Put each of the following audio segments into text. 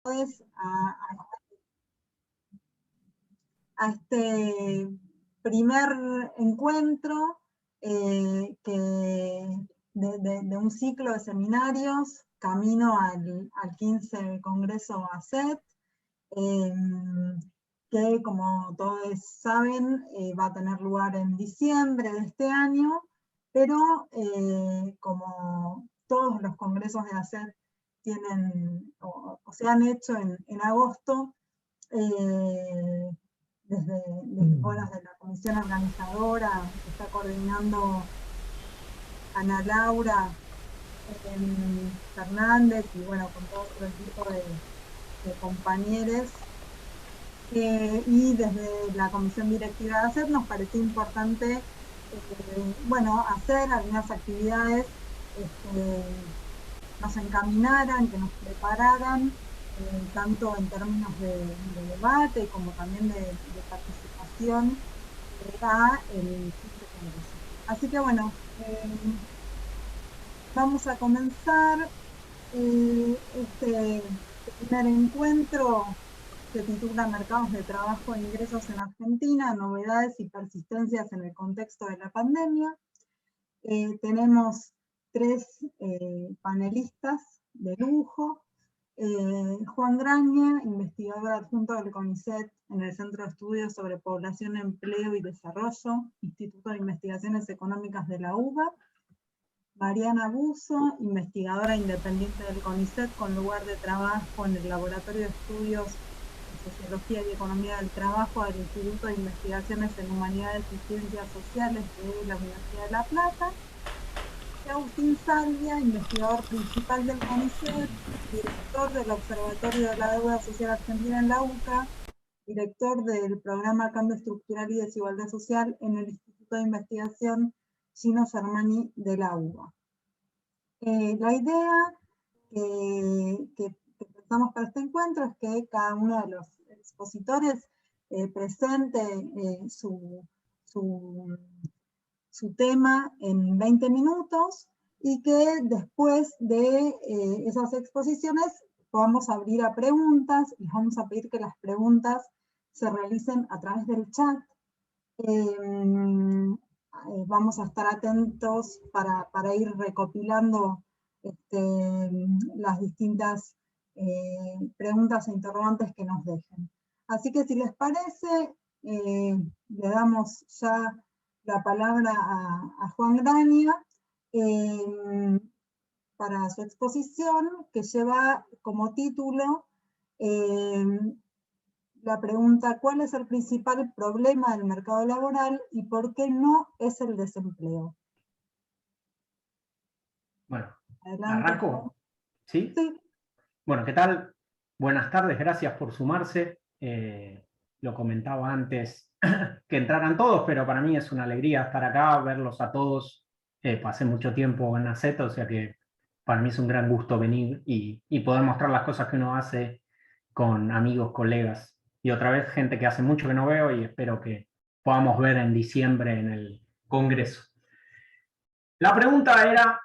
todos a este primer encuentro de un ciclo de seminarios camino al 15 Congreso ACET, que como todos saben va a tener lugar en diciembre de este año, pero como todos los congresos de ACET tienen o se han hecho en agosto, desde horas de la comisión organizadora que está coordinando Ana Laura Fernández y bueno, con todo otro equipo de compañeros, y desde la comisión directiva de ACET nos pareció importante bueno, hacer algunas actividades que nos encaminaran, que nos prepararan, tanto en términos de debate como también de participación a el ciclo congreso. Así que bueno, vamos a comenzar este primer encuentro. Se titula Mercados de Trabajo e Ingresos en Argentina, novedades y persistencias en el contexto de la pandemia. Tenemos tres panelistas de lujo. Juan Graña, investigador adjunto del CONICET en el Centro de Estudios sobre Población, Empleo y Desarrollo, Instituto de Investigaciones Económicas de la UBA. Mariana Buzo, investigadora independiente del CONICET con lugar de trabajo en el Laboratorio de Estudios de Sociología y Economía del Trabajo del Instituto de Investigaciones en Humanidades y Ciencias Sociales de la Universidad de La Plata. Y Agustín Salvia, investigador principal del CONICET, director del Observatorio de la Deuda Social Argentina en la UCA, director del programa Cambio Estructural y Desigualdad Social en el Instituto de Investigación Gino Germani de la UBA. La idea que pensamos para este encuentro es que cada uno de los expositores presente su tema en 20 minutos y que después de esas exposiciones podamos abrir a preguntas. Les vamos a pedir que las preguntas se realicen a través del chat. Vamos a estar atentos para ir recopilando las distintas preguntas e interrogantes que nos dejen. Así que si les parece, le damos ya la palabra a Juan Graña para su exposición, que lleva como título la pregunta: ¿cuál es el principal problema del mercado laboral y por qué no es el desempleo? Bueno, adelante. ¿arranco? ¿Sí? Sí. Bueno, ¿qué tal? Buenas tardes, gracias por sumarse. Lo comentaba antes que entraran todos, pero para mí es una alegría estar acá, verlos a todos. Pasé mucho tiempo en ACET, o sea que para mí es un gran gusto venir y poder mostrar las cosas que uno hace con amigos, colegas, y otra vez gente que hace mucho que no veo y espero que podamos ver en diciembre en el Congreso. La pregunta era,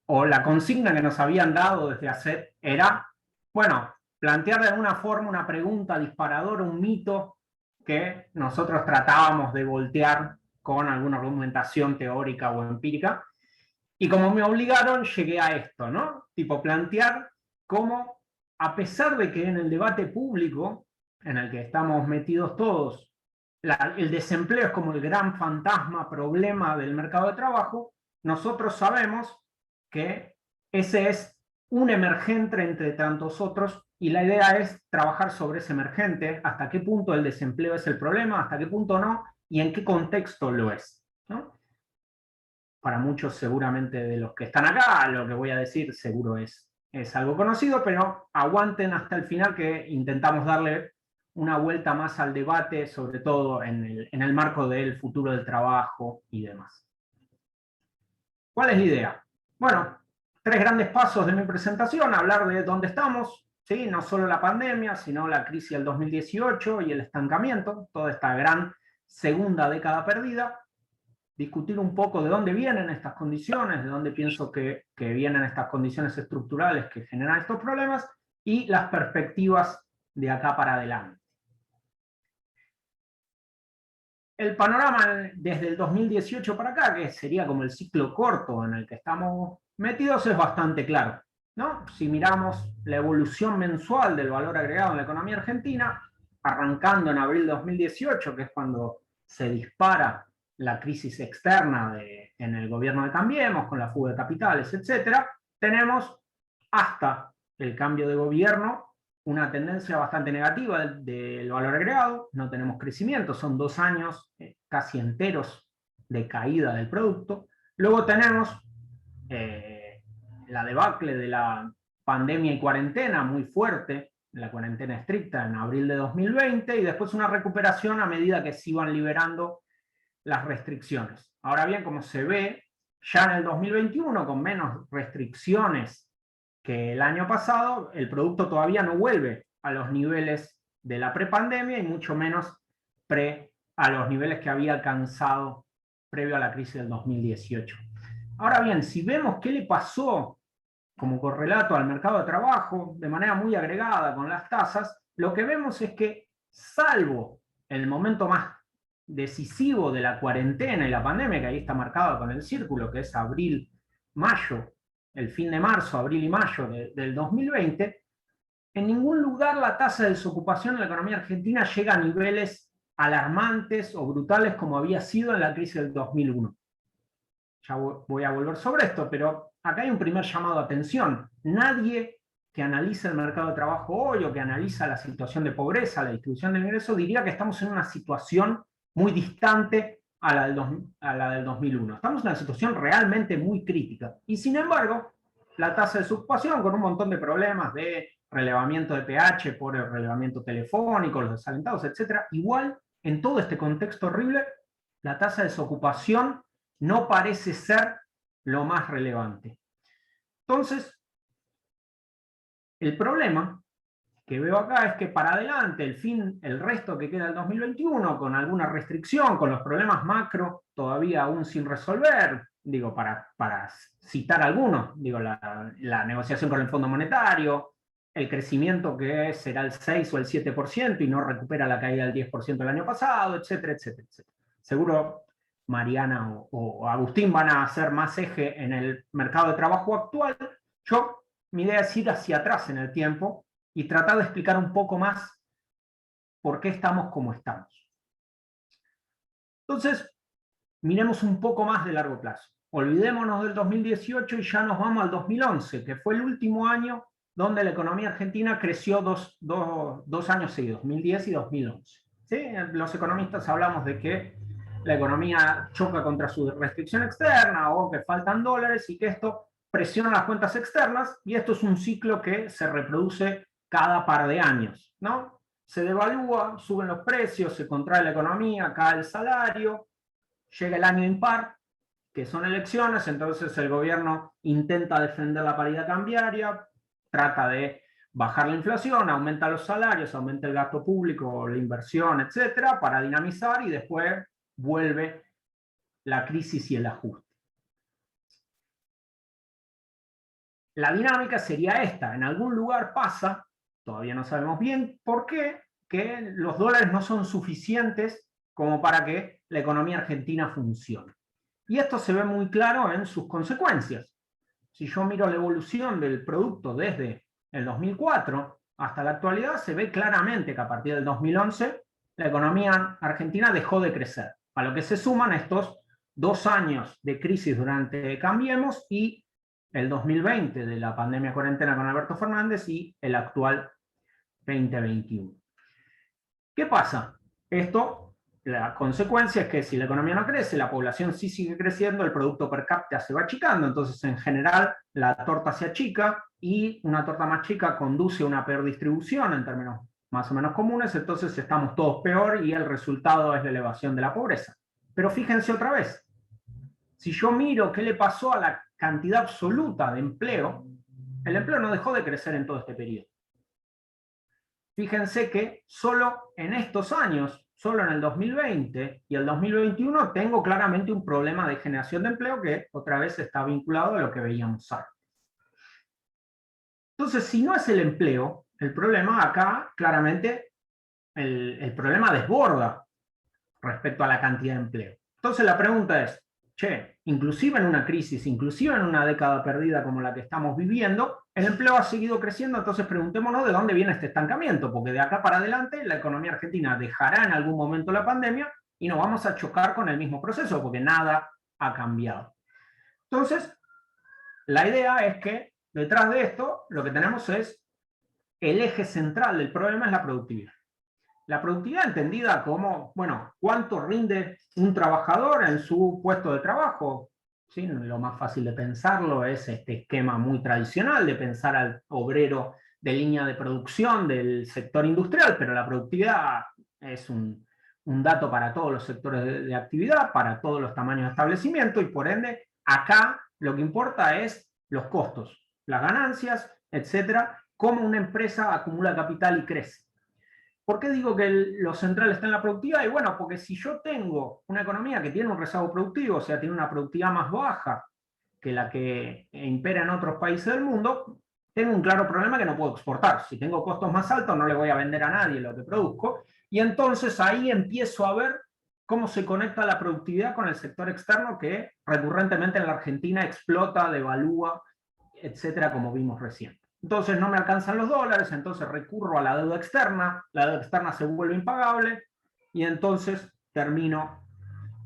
o la consigna que nos habían dado desde ACET era, bueno, plantear de alguna forma una pregunta disparadora, un mito que nosotros tratábamos de voltear con alguna argumentación teórica o empírica, y como me obligaron, llegué a esto, ¿no? Tipo, plantear cómo, a pesar de que en el debate público, en el que estamos metidos todos, el desempleo es como el gran fantasma, problema del mercado de trabajo, nosotros sabemos que ese es un emergente entre tantos otros, y la idea es trabajar sobre ese emergente, hasta qué punto el desempleo es el problema, hasta qué punto no, y en qué contexto lo es, ¿no? Para muchos seguramente de los que están acá, lo que voy a decir seguro es algo conocido, pero aguanten hasta el final que intentamos darle una vuelta más al debate, sobre todo en el marco del futuro del trabajo y demás. ¿Cuál es la idea? Bueno, 3 grandes pasos de mi presentación: hablar de dónde estamos, ¿sí? No solo la pandemia, sino la crisis del 2018 y el estancamiento, toda esta gran segunda década perdida. Discutir un poco de dónde vienen estas condiciones, de dónde pienso que vienen estas condiciones estructurales que generan estos problemas, y las perspectivas de acá para adelante. El panorama desde el 2018 para acá, que sería como el ciclo corto en el que estamos metidos, es bastante claro, ¿no? Si miramos la evolución mensual del valor agregado en la economía argentina, arrancando en abril de 2018, que es cuando se dispara la crisis externa en el gobierno de Cambiemos, con la fuga de capitales, etcétera, tenemos hasta el cambio de gobierno una tendencia bastante negativa del valor agregado, no tenemos crecimiento, son 2 años casi enteros de caída del producto. Luego tenemos la debacle de la pandemia y cuarentena muy fuerte, la cuarentena estricta en abril de 2020, y después una recuperación a medida que se iban liberando las restricciones. Ahora bien, como se ve, ya en el 2021, con menos restricciones que el año pasado, el producto todavía no vuelve a los niveles de la prepandemia y mucho menos a los niveles que había alcanzado previo a la crisis del 2018. Ahora bien, si vemos qué le pasó como correlato al mercado de trabajo, de manera muy agregada con las tasas, lo que vemos es que, salvo el momento más decisivo de la cuarentena y la pandemia, que ahí está marcado con el círculo, que es abril, mayo, el fin de marzo, abril y mayo del 2020, en ningún lugar la tasa de desocupación en la economía argentina llega a niveles alarmantes o brutales como había sido en la crisis del 2001. Ya voy a volver sobre esto, pero acá hay un primer llamado de atención. Nadie que analiza el mercado de trabajo hoy o que analiza la situación de pobreza, la distribución del ingreso, diría que estamos en una situación muy distante a la del 2001. Estamos en una situación realmente muy crítica. Y sin embargo, la tasa de desocupación, con un montón de problemas de relevamiento de pH por el relevamiento telefónico, los desalentados, etc., igual, en todo este contexto horrible, la tasa de desocupación no parece ser lo más relevante. Entonces, el problema que veo acá es que para adelante, el resto que queda del 2021, con alguna restricción, con los problemas macro todavía aún sin resolver, digo, para citar algunos, digo, la negociación con el Fondo Monetario, el crecimiento que será el 6 o el 7% y no recupera la caída del 10% del año pasado, etcétera, etcétera, etcétera. Seguro Mariana o Agustín van a hacer más eje en el mercado de trabajo actual. Mi idea es ir hacia atrás en el tiempo y tratar de explicar un poco más por qué estamos como estamos. Entonces, miremos un poco más de largo plazo. Olvidémonos del 2018 y ya nos vamos al 2011, que fue el último año donde la economía argentina creció dos años seguidos, 2010 y 2011. ¿Sí? Los economistas hablamos de que la economía choca contra su restricción externa o que faltan dólares y que esto presiona las cuentas externas, y esto es un ciclo que se reproduce cada par de años, ¿no? Se devalúa, suben los precios, se contrae la economía, cae el salario, llega el año impar, que son elecciones, entonces el gobierno intenta defender la paridad cambiaria, trata de bajar la inflación, aumenta los salarios, aumenta el gasto público, la inversión, etcétera, para dinamizar, y después vuelve la crisis y el ajuste. La dinámica sería esta: en algún lugar pasa, todavía no sabemos bien por qué, que los dólares no son suficientes como para que la economía argentina funcione. Y esto se ve muy claro en sus consecuencias. Si yo miro la evolución del producto desde el 2004 hasta la actualidad, se ve claramente que a partir del 2011 la economía argentina dejó de crecer, a lo que se suman estos 2 años de crisis durante Cambiemos y el 2020 de la pandemia cuarentena con Alberto Fernández y el actual 2021. ¿Qué pasa? La consecuencia es que si la economía no crece, la población sí sigue creciendo, el producto per cápita se va achicando, entonces en general la torta se achica y una torta más chica conduce a una peor distribución en términos más o menos comunes, entonces estamos todos peor y el resultado es la elevación de la pobreza. Pero fíjense otra vez, si yo miro qué le pasó a la cantidad absoluta de empleo, el empleo no dejó de crecer en todo este periodo. Fíjense que solo en estos años, solo en el 2020 y el 2021, tengo claramente un problema de generación de empleo que otra vez está vinculado a lo que veíamos antes. Entonces, si no es el empleo, el problema acá, claramente, el problema desborda respecto a la cantidad de empleo. Entonces la pregunta es, che, inclusive en una crisis, inclusive en una década perdida como la que estamos viviendo, el empleo ha seguido creciendo, entonces preguntémonos de dónde viene este estancamiento, porque de acá para adelante la economía argentina dejará en algún momento la pandemia y nos vamos a chocar con el mismo proceso, porque nada ha cambiado. Entonces, la idea es que detrás de esto lo que tenemos es el eje central del problema es la productividad. La productividad entendida como, bueno, cuánto rinde un trabajador en su puesto de trabajo. ¿Sí? Lo más fácil de pensarlo es este esquema muy tradicional de pensar al obrero de línea de producción del sector industrial, pero la productividad es un dato para todos los sectores de actividad, para todos los tamaños de establecimiento, y por ende, acá lo que importa es los costos, las ganancias, etcétera, cómo una empresa acumula capital y crece. ¿Por qué digo que lo central está en la productividad? Y bueno, porque si yo tengo una economía que tiene un rezago productivo, o sea, tiene una productividad más baja que la que impera en otros países del mundo, tengo un claro problema que no puedo exportar. Si tengo costos más altos, no le voy a vender a nadie lo que produzco. Y entonces ahí empiezo a ver cómo se conecta la productividad con el sector externo que recurrentemente en la Argentina explota, devalúa, etcétera, como vimos recién. Entonces no me alcanzan los dólares, entonces recurro a la deuda externa se vuelve impagable y entonces termino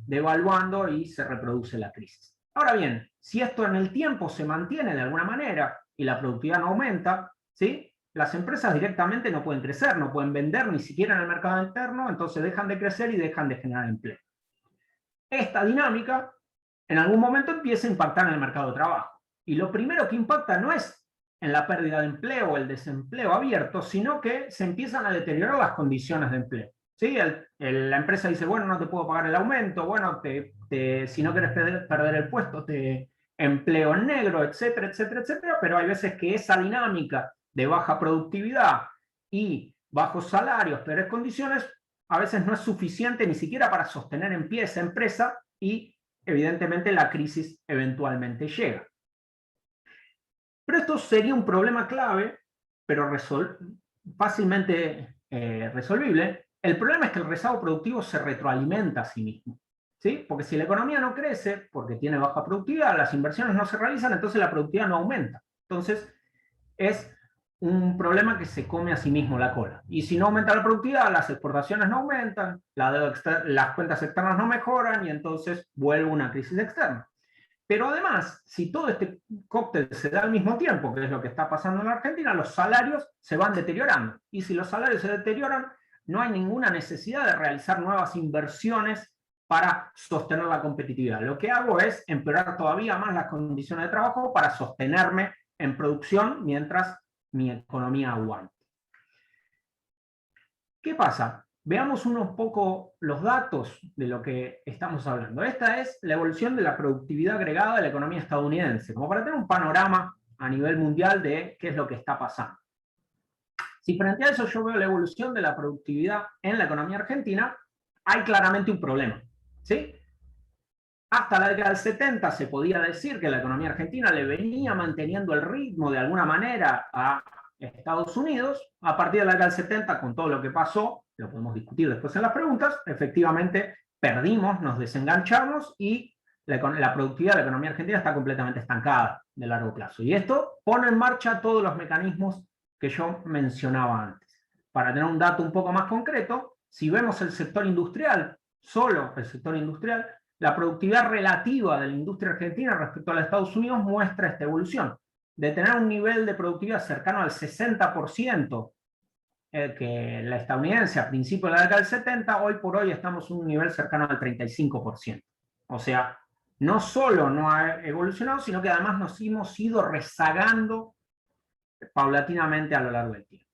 devaluando y se reproduce la crisis. Ahora bien, si esto en el tiempo se mantiene de alguna manera y la productividad no aumenta, ¿sí? Las empresas directamente no pueden crecer, no pueden vender ni siquiera en el mercado interno, entonces dejan de crecer y dejan de generar empleo. Esta dinámica en algún momento empieza a impactar en el mercado de trabajo. Y lo primero que impacta no es en la pérdida de empleo o el desempleo abierto, sino que se empiezan a deteriorar las condiciones de empleo. ¿Sí? La empresa dice, bueno, no te puedo pagar el aumento, bueno, si no quieres perder el puesto, te empleo en negro, etcétera, etcétera, etcétera, pero hay veces que esa dinámica de baja productividad y bajos salarios, peores condiciones, a veces no es suficiente ni siquiera para sostener en pie esa empresa y evidentemente la crisis eventualmente llega. Pero esto sería un problema clave, pero fácilmente resolvible. El problema es que el rezago productivo se retroalimenta a sí mismo. ¿Sí? Porque si la economía no crece, porque tiene baja productividad, las inversiones no se realizan, entonces la productividad no aumenta. Entonces es un problema que se come a sí mismo la cola. Y si no aumenta la productividad, las exportaciones no aumentan, las cuentas externas no mejoran y entonces vuelve una crisis externa. Pero además, si todo este cóctel se da al mismo tiempo, que es lo que está pasando en la Argentina, los salarios se van deteriorando. Y si los salarios se deterioran, no hay ninguna necesidad de realizar nuevas inversiones para sostener la competitividad. Lo que hago es empeorar todavía más las condiciones de trabajo para sostenerme en producción mientras mi economía aguante. ¿Qué pasa? Veamos un poco los datos de lo que estamos hablando. Esta es la evolución de la productividad agregada de la economía estadounidense, como para tener un panorama a nivel mundial de qué es lo que está pasando. Si frente a eso yo veo la evolución de la productividad en la economía argentina, hay claramente un problema. ¿Sí? Hasta la década del 70 se podía decir que la economía argentina le venía manteniendo el ritmo de alguna manera a Estados Unidos. A partir de la década del 70, con todo lo que pasó, lo podemos discutir después en las preguntas, efectivamente perdimos, nos desenganchamos y la productividad de la economía argentina está completamente estancada de largo plazo. Y esto pone en marcha todos los mecanismos que yo mencionaba antes. Para tener un dato un poco más concreto, si vemos el sector industrial, solo el sector industrial, la productividad relativa de la industria argentina respecto a los Estados Unidos muestra esta evolución. De tener un nivel de productividad cercano al 60%, que la estadounidense a principios de la década del 70, hoy por hoy estamos en un nivel cercano al 35%. O sea, no solo no ha evolucionado, sino que además nos hemos ido rezagando paulatinamente a lo largo del tiempo.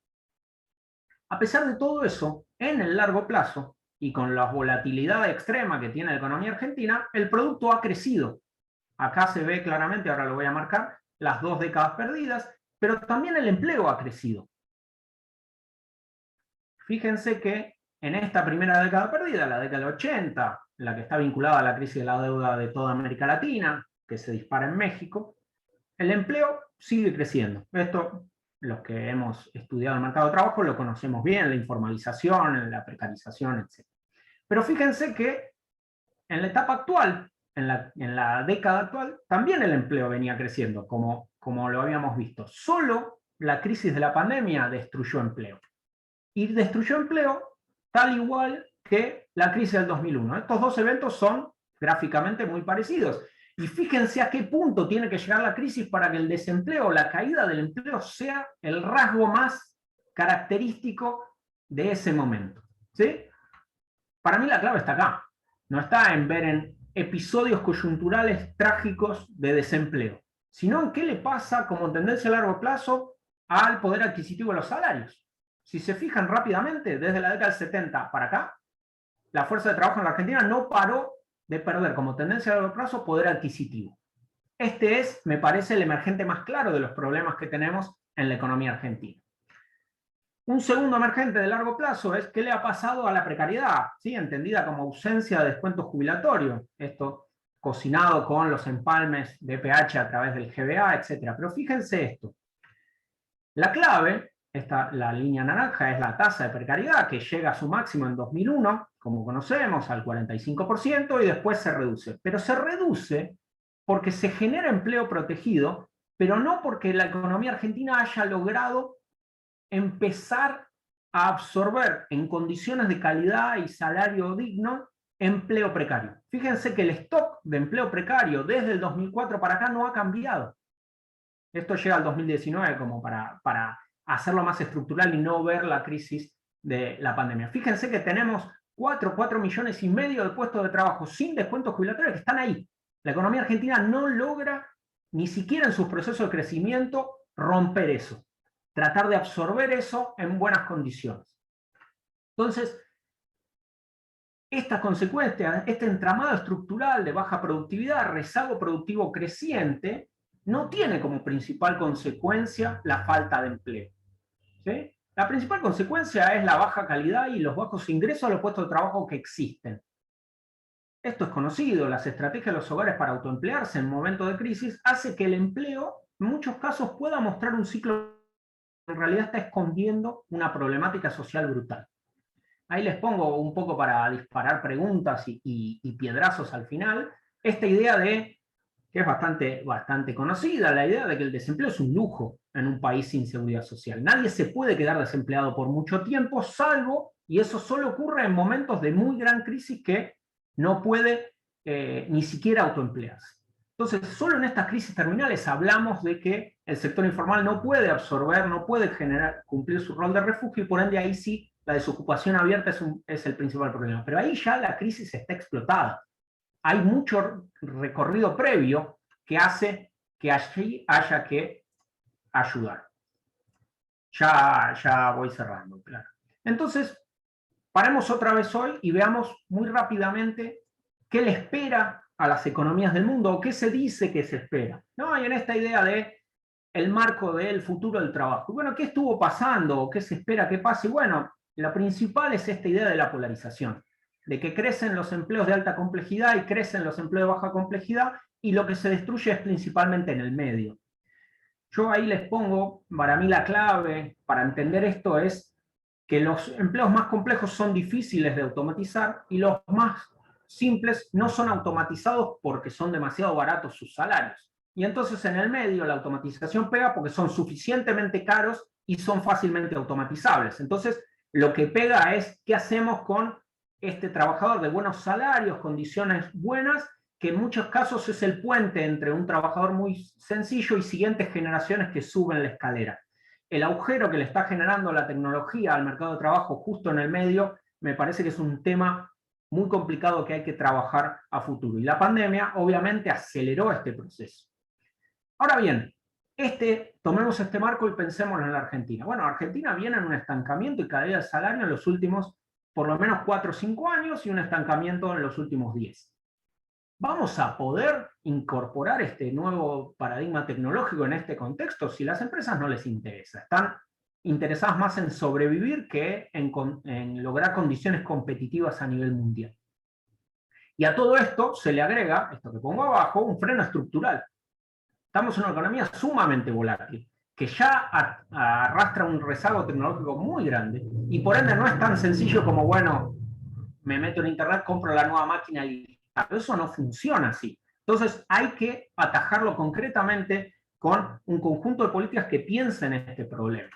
A pesar de todo eso, en el largo plazo, y con la volatilidad extrema que tiene la economía argentina, el producto ha crecido. Acá se ve claramente, ahora lo voy a marcar, las 2 décadas perdidas, pero también el empleo ha crecido. Fíjense que en esta primera década perdida, la década del 80, la que está vinculada a la crisis de la deuda de toda América Latina, que se dispara en México, el empleo sigue creciendo. Esto los que hemos estudiado el mercado de trabajo lo conocemos bien, la informalización, la precarización, etc. Pero fíjense que en la etapa actual, en la década actual, también el empleo venía creciendo, como lo habíamos visto. Solo la crisis de la pandemia destruyó empleo. Y destruyó empleo tal igual que la crisis del 2001. Estos dos eventos son gráficamente muy parecidos. Y fíjense a qué punto tiene que llegar la crisis para que el desempleo, la caída del empleo, sea el rasgo más característico de ese momento. ¿Sí? Para mí la clave está acá. No está en ver en episodios coyunturales trágicos de desempleo, sino en qué le pasa como tendencia a largo plazo al poder adquisitivo de los salarios. Si se fijan rápidamente, desde la década del 70 para acá, la fuerza de trabajo en la Argentina no paró de perder como tendencia a largo plazo poder adquisitivo. Este es, me parece, el emergente más claro de los problemas que tenemos en la economía argentina. Un segundo emergente de largo plazo es qué le ha pasado a la precariedad, ¿sí? Entendida como ausencia de descuento jubilatorio. Esto cocinado con los empalmes de PH a través del GBA, etc. Pero fíjense esto. La clave, la línea naranja, es la tasa de precariedad que llega a su máximo en 2001, como conocemos, al 45%, y después se reduce. Pero se reduce porque se genera empleo protegido, pero no porque la economía argentina haya logrado empezar a absorber en condiciones de calidad y salario digno empleo precario. Fíjense que el stock de empleo precario desde el 2004 para acá no ha cambiado. Esto llega al 2019 como para hacerlo más estructural y no ver la crisis de la pandemia. Fíjense que tenemos 4 millones y medio de puestos de trabajo sin descuentos jubilatorios que están ahí. La economía argentina no logra, ni siquiera en sus procesos de crecimiento, romper eso. Tratar de absorber eso en buenas condiciones. Entonces, estas consecuencias, este entramado estructural de baja productividad, rezago productivo creciente, no tiene como principal consecuencia la falta de empleo. ¿Sí? La principal consecuencia es la baja calidad y los bajos ingresos a los puestos de trabajo que existen. Esto es conocido, las estrategias de los hogares para autoemplearse en momentos de crisis hace que el empleo en muchos casos pueda mostrar un ciclo en realidad está escondiendo una problemática social brutal. Ahí les pongo un poco para disparar preguntas y piedrazos al final, esta idea de, que es bastante conocida, la idea de que el desempleo es un lujo en un país sin seguridad social. Nadie se puede quedar desempleado por mucho tiempo, salvo, y eso solo ocurre en momentos de muy gran crisis que no puede ni siquiera autoemplearse. Entonces, solo en estas crisis terminales hablamos de que el sector informal no puede absorber, no puede cumplir su rol de refugio y por ende ahí sí la desocupación abierta es el principal problema. Pero ahí ya la crisis está explotada. Hay mucho recorrido previo que hace que allí haya que ayudar. Ya voy cerrando, claro. Entonces, paremos otra vez hoy y veamos muy rápidamente qué le espera a las economías del mundo, o qué se dice que se espera. ¿No? Y en esta idea de el marco del futuro del trabajo. Bueno, ¿qué estuvo pasando? ¿Qué se espera que pase? Bueno, la principal es esta idea de la polarización, de que crecen los empleos de alta complejidad y crecen los empleos de baja complejidad, y lo que se destruye es principalmente en el medio. Yo ahí les pongo, para mí la clave para entender esto es que los empleos más complejos son difíciles de automatizar y los más simples no son automatizados porque son demasiado baratos sus salarios. Y entonces en el medio la automatización pega porque son suficientemente caros y son fácilmente automatizables. Entonces lo que pega es qué hacemos con este trabajador de buenos salarios, condiciones buenas, que en muchos casos es el puente entre un trabajador muy sencillo y siguientes generaciones que suben la escalera. El agujero que le está generando la tecnología al mercado de trabajo justo en el medio, me parece que es un tema muy complicado que hay que trabajar a futuro. Y la pandemia obviamente aceleró este proceso. Ahora bien, tomemos este marco y pensemos en la Argentina. Bueno, Argentina viene en un estancamiento y caída de salario en los últimos por lo menos 4 o 5 años y un estancamiento en los últimos 10. ¿Vamos a poder incorporar este nuevo paradigma tecnológico en este contexto? Si las empresas no les interesa, están interesadas más en sobrevivir que en lograr condiciones competitivas a nivel mundial. Y a todo esto se le agrega, esto que pongo abajo, un freno estructural. Estamos en una economía sumamente volátil. que ya arrastra un rezago tecnológico muy grande, y por ende no es tan sencillo como, bueno, me meto en internet, compro la nueva máquina y eso no funciona así. Entonces hay que atajarlo concretamente con un conjunto de políticas que piensen en este problema,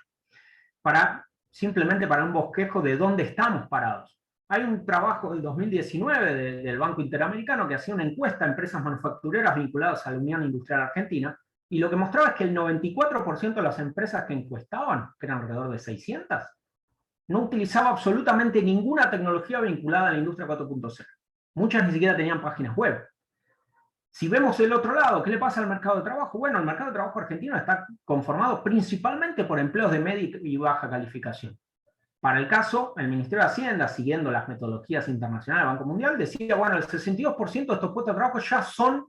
simplemente para un bosquejo de dónde estamos parados. Hay un trabajo del 2019 del Banco Interamericano que hacía una encuesta a empresas manufactureras vinculadas a la Unión Industrial Argentina, y lo que mostraba es que el 94% de las empresas que encuestaban, que eran alrededor de 600, no utilizaba absolutamente ninguna tecnología vinculada a la industria 4.0. Muchas ni siquiera tenían páginas web. Si vemos el otro lado, ¿qué le pasa al mercado de trabajo? Bueno, el mercado de trabajo argentino está conformado principalmente por empleos de media y baja calificación. Para el caso, el Ministerio de Hacienda, siguiendo las metodologías internacionales del Banco Mundial, decía, bueno, el 62% de estos puestos de trabajo ya son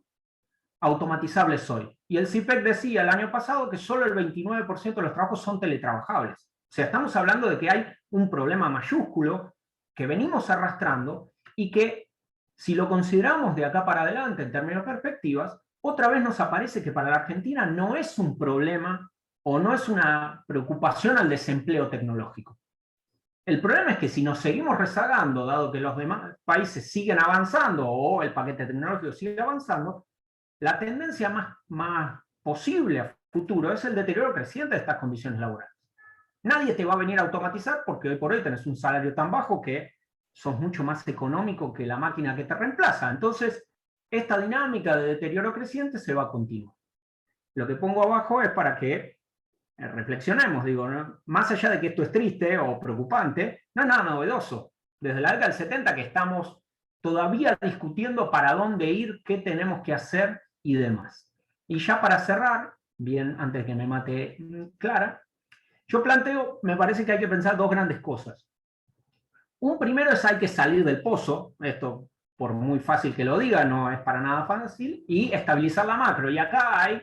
automatizables hoy. Y el CIPEC decía el año pasado que solo el 29% de los trabajos son teletrabajables. O sea, estamos hablando de que hay un problema mayúsculo que venimos arrastrando y que, si lo consideramos de acá para adelante en términos de perspectivas, otra vez nos aparece que para la Argentina no es un problema o no es una preocupación al desempleo tecnológico. El problema es que si nos seguimos rezagando, dado que los demás países siguen avanzando o el paquete tecnológico sigue avanzando, la tendencia más posible a futuro es el deterioro creciente de estas condiciones laborales. Nadie te va a venir a automatizar porque hoy por hoy tenés un salario tan bajo que sos mucho más económico que la máquina que te reemplaza. Entonces, esta dinámica de deterioro creciente se va a continuar. Lo que pongo abajo es para que reflexionemos, digo, ¿no? Más allá de que esto es triste o preocupante, no es nada novedoso. Desde la década del 70 que estamos todavía discutiendo para dónde ir, qué tenemos que hacer y demás. Y ya para cerrar, bien, antes que me mate Clara, yo planteo, me parece que hay que pensar dos grandes cosas. Un primero es hay que salir del pozo, esto por muy fácil que lo diga, no es para nada fácil, y estabilizar la macro. Y acá hay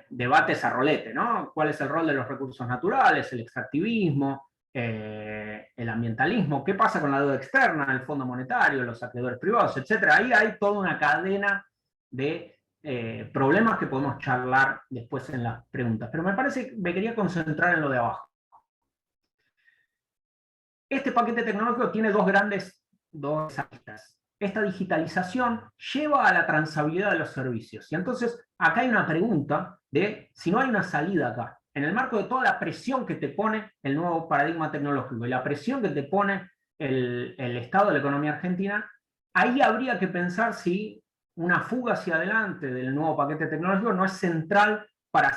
debates a rolete, ¿no? ¿Cuál es el rol de los recursos naturales, el extractivismo, el ambientalismo? ¿Qué pasa con la deuda externa, el Fondo Monetario, los acreedores privados, etcétera? Ahí hay toda una cadena de problemas que podemos charlar después en las preguntas. Pero me parece que me quería concentrar en lo de abajo. Este paquete tecnológico tiene dos aristas. Esta digitalización lleva a la transabilidad de los servicios. Y entonces, acá hay una pregunta de si no hay una salida acá. En el marco de toda la presión que te pone el nuevo paradigma tecnológico y la presión que te pone el estado de la economía argentina, ahí habría que pensar si una fuga hacia adelante del nuevo paquete tecnológico no es central para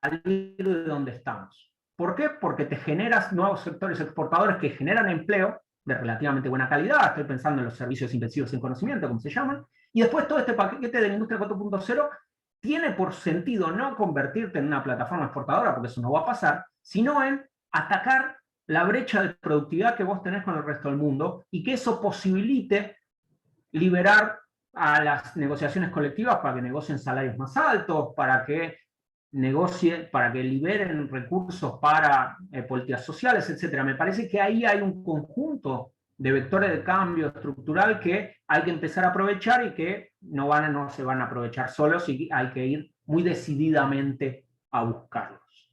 salir de donde estamos. ¿Por qué? Porque te generas nuevos sectores exportadores que generan empleo de relativamente buena calidad, estoy pensando en los servicios intensivos en conocimiento, como se llaman, y después todo este paquete de la industria 4.0 tiene por sentido no convertirte en una plataforma exportadora, porque eso no va a pasar, sino en atacar la brecha de productividad que vos tenés con el resto del mundo y que eso posibilite liberar a las negociaciones colectivas para que negocien salarios más altos, para que liberen recursos para políticas sociales, etc. Me parece que ahí hay un conjunto de vectores de cambio estructural que hay que empezar a aprovechar y que no se van a aprovechar solos y hay que ir muy decididamente a buscarlos.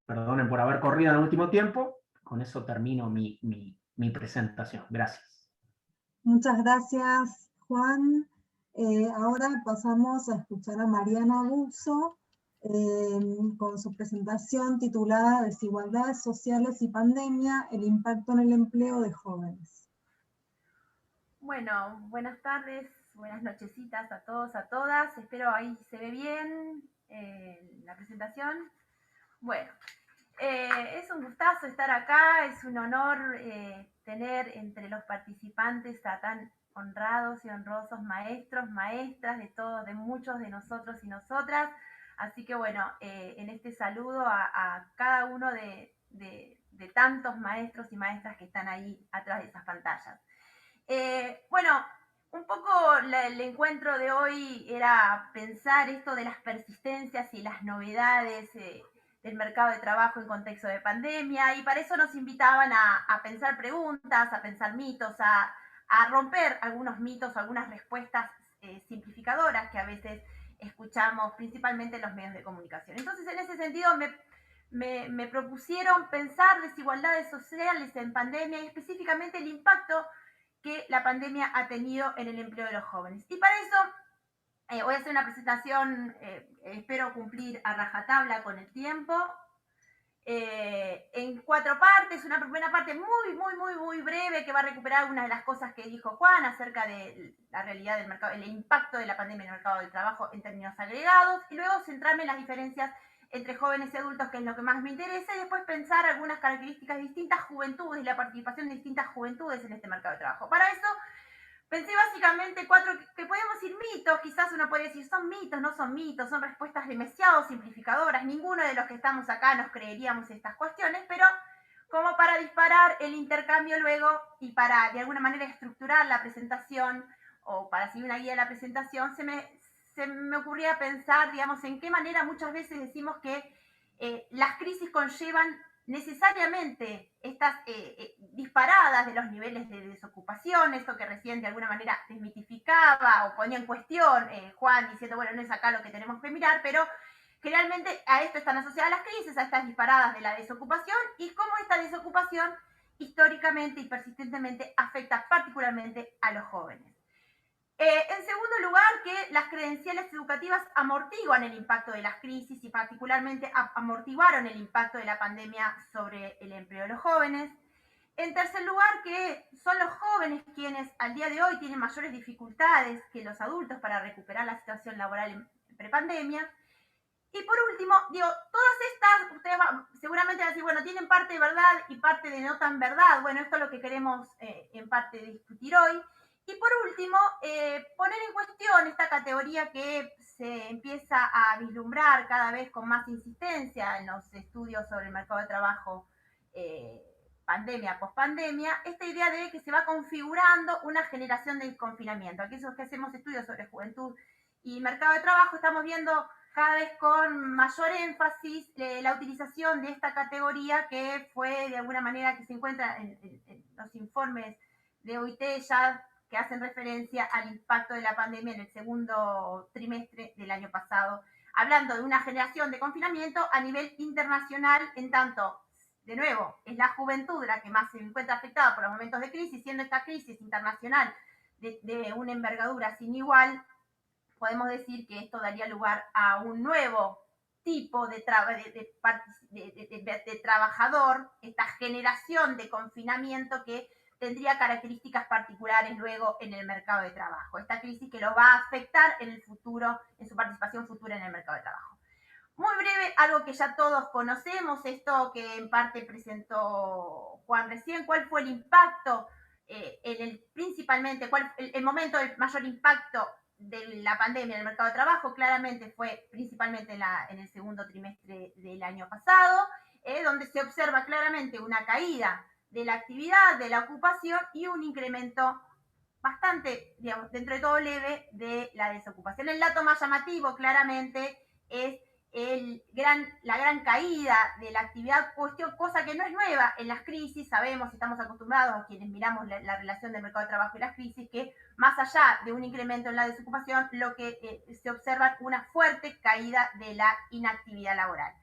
Perdonen por haber corrido en el último tiempo, con eso termino mi presentación. Gracias. Muchas gracias, Juan. Ahora pasamos a escuchar a Mariana Busso con su presentación titulada Desigualdades sociales y pandemia, el impacto en el empleo de jóvenes. Bueno, buenas tardes, buenas nochecitas a todos, a todas. Espero ahí se ve bien la presentación. Bueno, es un gustazo estar acá, es un honor tener entre los participantes a tan honrados y honrosos maestros, maestras de todos, de muchos de nosotros y nosotras. Así que bueno, en este saludo a cada uno de tantos maestros y maestras que están ahí atrás de esas pantallas. Bueno, un poco el encuentro de hoy era pensar esto de las persistencias y las novedades del mercado de trabajo en contexto de pandemia, y para eso nos invitaban a pensar preguntas, a pensar mitos, a romper algunos mitos, algunas respuestas simplificadoras que a veces escuchamos principalmente en los medios de comunicación. Entonces, en ese sentido, me propusieron pensar desigualdades sociales en pandemia y específicamente el impacto que la pandemia ha tenido en el empleo de los jóvenes. Y para eso voy a hacer una presentación, espero cumplir a rajatabla con el tiempo, en 4 partes. Una primera parte muy breve que va a recuperar una de las cosas que dijo Juan acerca de la realidad del mercado, el impacto de la pandemia en el mercado del trabajo en términos agregados, y luego centrarme en las diferencias entre jóvenes y adultos, que es lo que más me interesa, y después pensar algunas características de distintas juventudes y la participación de distintas juventudes en este mercado de trabajo. Para eso pensé básicamente 4 que podemos ir mitos, quizás uno puede decir son mitos, no son mitos, son respuestas demasiado simplificadoras, ninguno de los que estamos acá nos creeríamos estas cuestiones, pero como para disparar el intercambio luego y para de alguna manera estructurar la presentación o para seguir una guía de la presentación, se me ocurría pensar, digamos, en qué manera muchas veces decimos que las crisis conllevan necesariamente estas disparadas de los niveles de desocupación, esto que recién de alguna manera desmitificaba o ponía en cuestión Juan, diciendo, bueno, no es acá lo que tenemos que mirar, pero que realmente a esto están asociadas las crisis, a estas disparadas de la desocupación, y cómo esta desocupación históricamente y persistentemente afecta particularmente a los jóvenes. En segundo lugar, que las credenciales educativas amortiguan el impacto de las crisis y particularmente amortiguaron el impacto de la pandemia sobre el empleo de los jóvenes. En tercer lugar, que son los jóvenes quienes al día de hoy tienen mayores dificultades que los adultos para recuperar la situación laboral en prepandemia. Y por último, digo, todas estas, ustedes seguramente van a decir, bueno, tienen parte de verdad y parte de no tan verdad. Bueno, esto es lo que queremos en parte discutir hoy. Y por último, poner en cuestión esta categoría que se empieza a vislumbrar cada vez con más insistencia en los estudios sobre el mercado de trabajo, pandemia, pospandemia, esta idea de que se va configurando una generación de confinamiento. Aquellos que hacemos estudios sobre juventud y mercado de trabajo estamos viendo cada vez con mayor énfasis la utilización de esta categoría que fue de alguna manera que se encuentra en los informes de OIT ya que hacen referencia al impacto de la pandemia en el segundo trimestre del año pasado, hablando de una generación de confinamiento a nivel internacional, en tanto, de nuevo, es la juventud la que más se encuentra afectada por los momentos de crisis, siendo esta crisis internacional de una envergadura sin igual. Podemos decir que esto daría lugar a un nuevo tipo de trabajador, esta generación de confinamiento que tendría características particulares luego en el mercado de trabajo. Esta crisis que lo va a afectar en el futuro, en su participación futura en el mercado de trabajo. Muy breve, algo que ya todos conocemos, esto que en parte presentó Juan recién, cuál fue el impacto, principalmente, el momento del mayor impacto de la pandemia en el mercado de trabajo, claramente fue principalmente en el segundo trimestre del año pasado, donde se observa claramente una caída de la actividad, de la ocupación y un incremento bastante, digamos, dentro de todo leve, de la desocupación. El dato más llamativo claramente es la gran caída de la actividad, cosa que no es nueva en las crisis. Sabemos, estamos acostumbrados a quienes miramos la relación del mercado de trabajo y las crisis, que más allá de un incremento en la desocupación, lo que se observa es una fuerte caída de la inactividad laboral.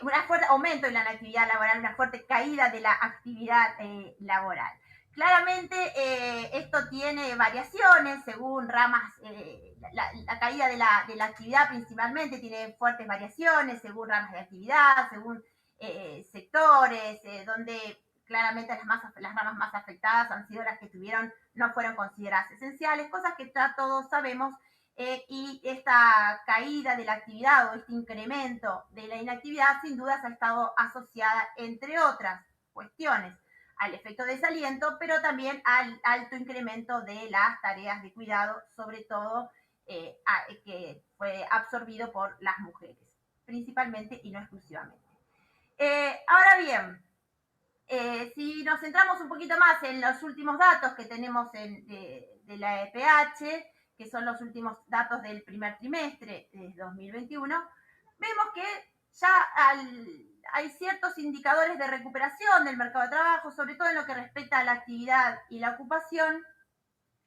Un fuerte aumento en la inactividad laboral, una fuerte caída de la actividad laboral. Claramente esto tiene variaciones según ramas, la caída de la actividad principalmente tiene fuertes variaciones según ramas de actividad, según sectores, donde claramente las ramas más afectadas han sido las que no fueron consideradas esenciales, cosas que ya todos sabemos. Y esta caída de la actividad o este incremento de la inactividad sin dudas ha estado asociada, entre otras cuestiones, al efecto desaliento, pero también al alto incremento de las tareas de cuidado, sobre todo que fue absorbido por las mujeres, principalmente y no exclusivamente. Ahora bien, si nos centramos un poquito más en los últimos datos que tenemos de la EPH, que son los últimos datos del primer trimestre de 2021, vemos que ya hay ciertos indicadores de recuperación del mercado de trabajo, sobre todo en lo que respecta a la actividad y la ocupación,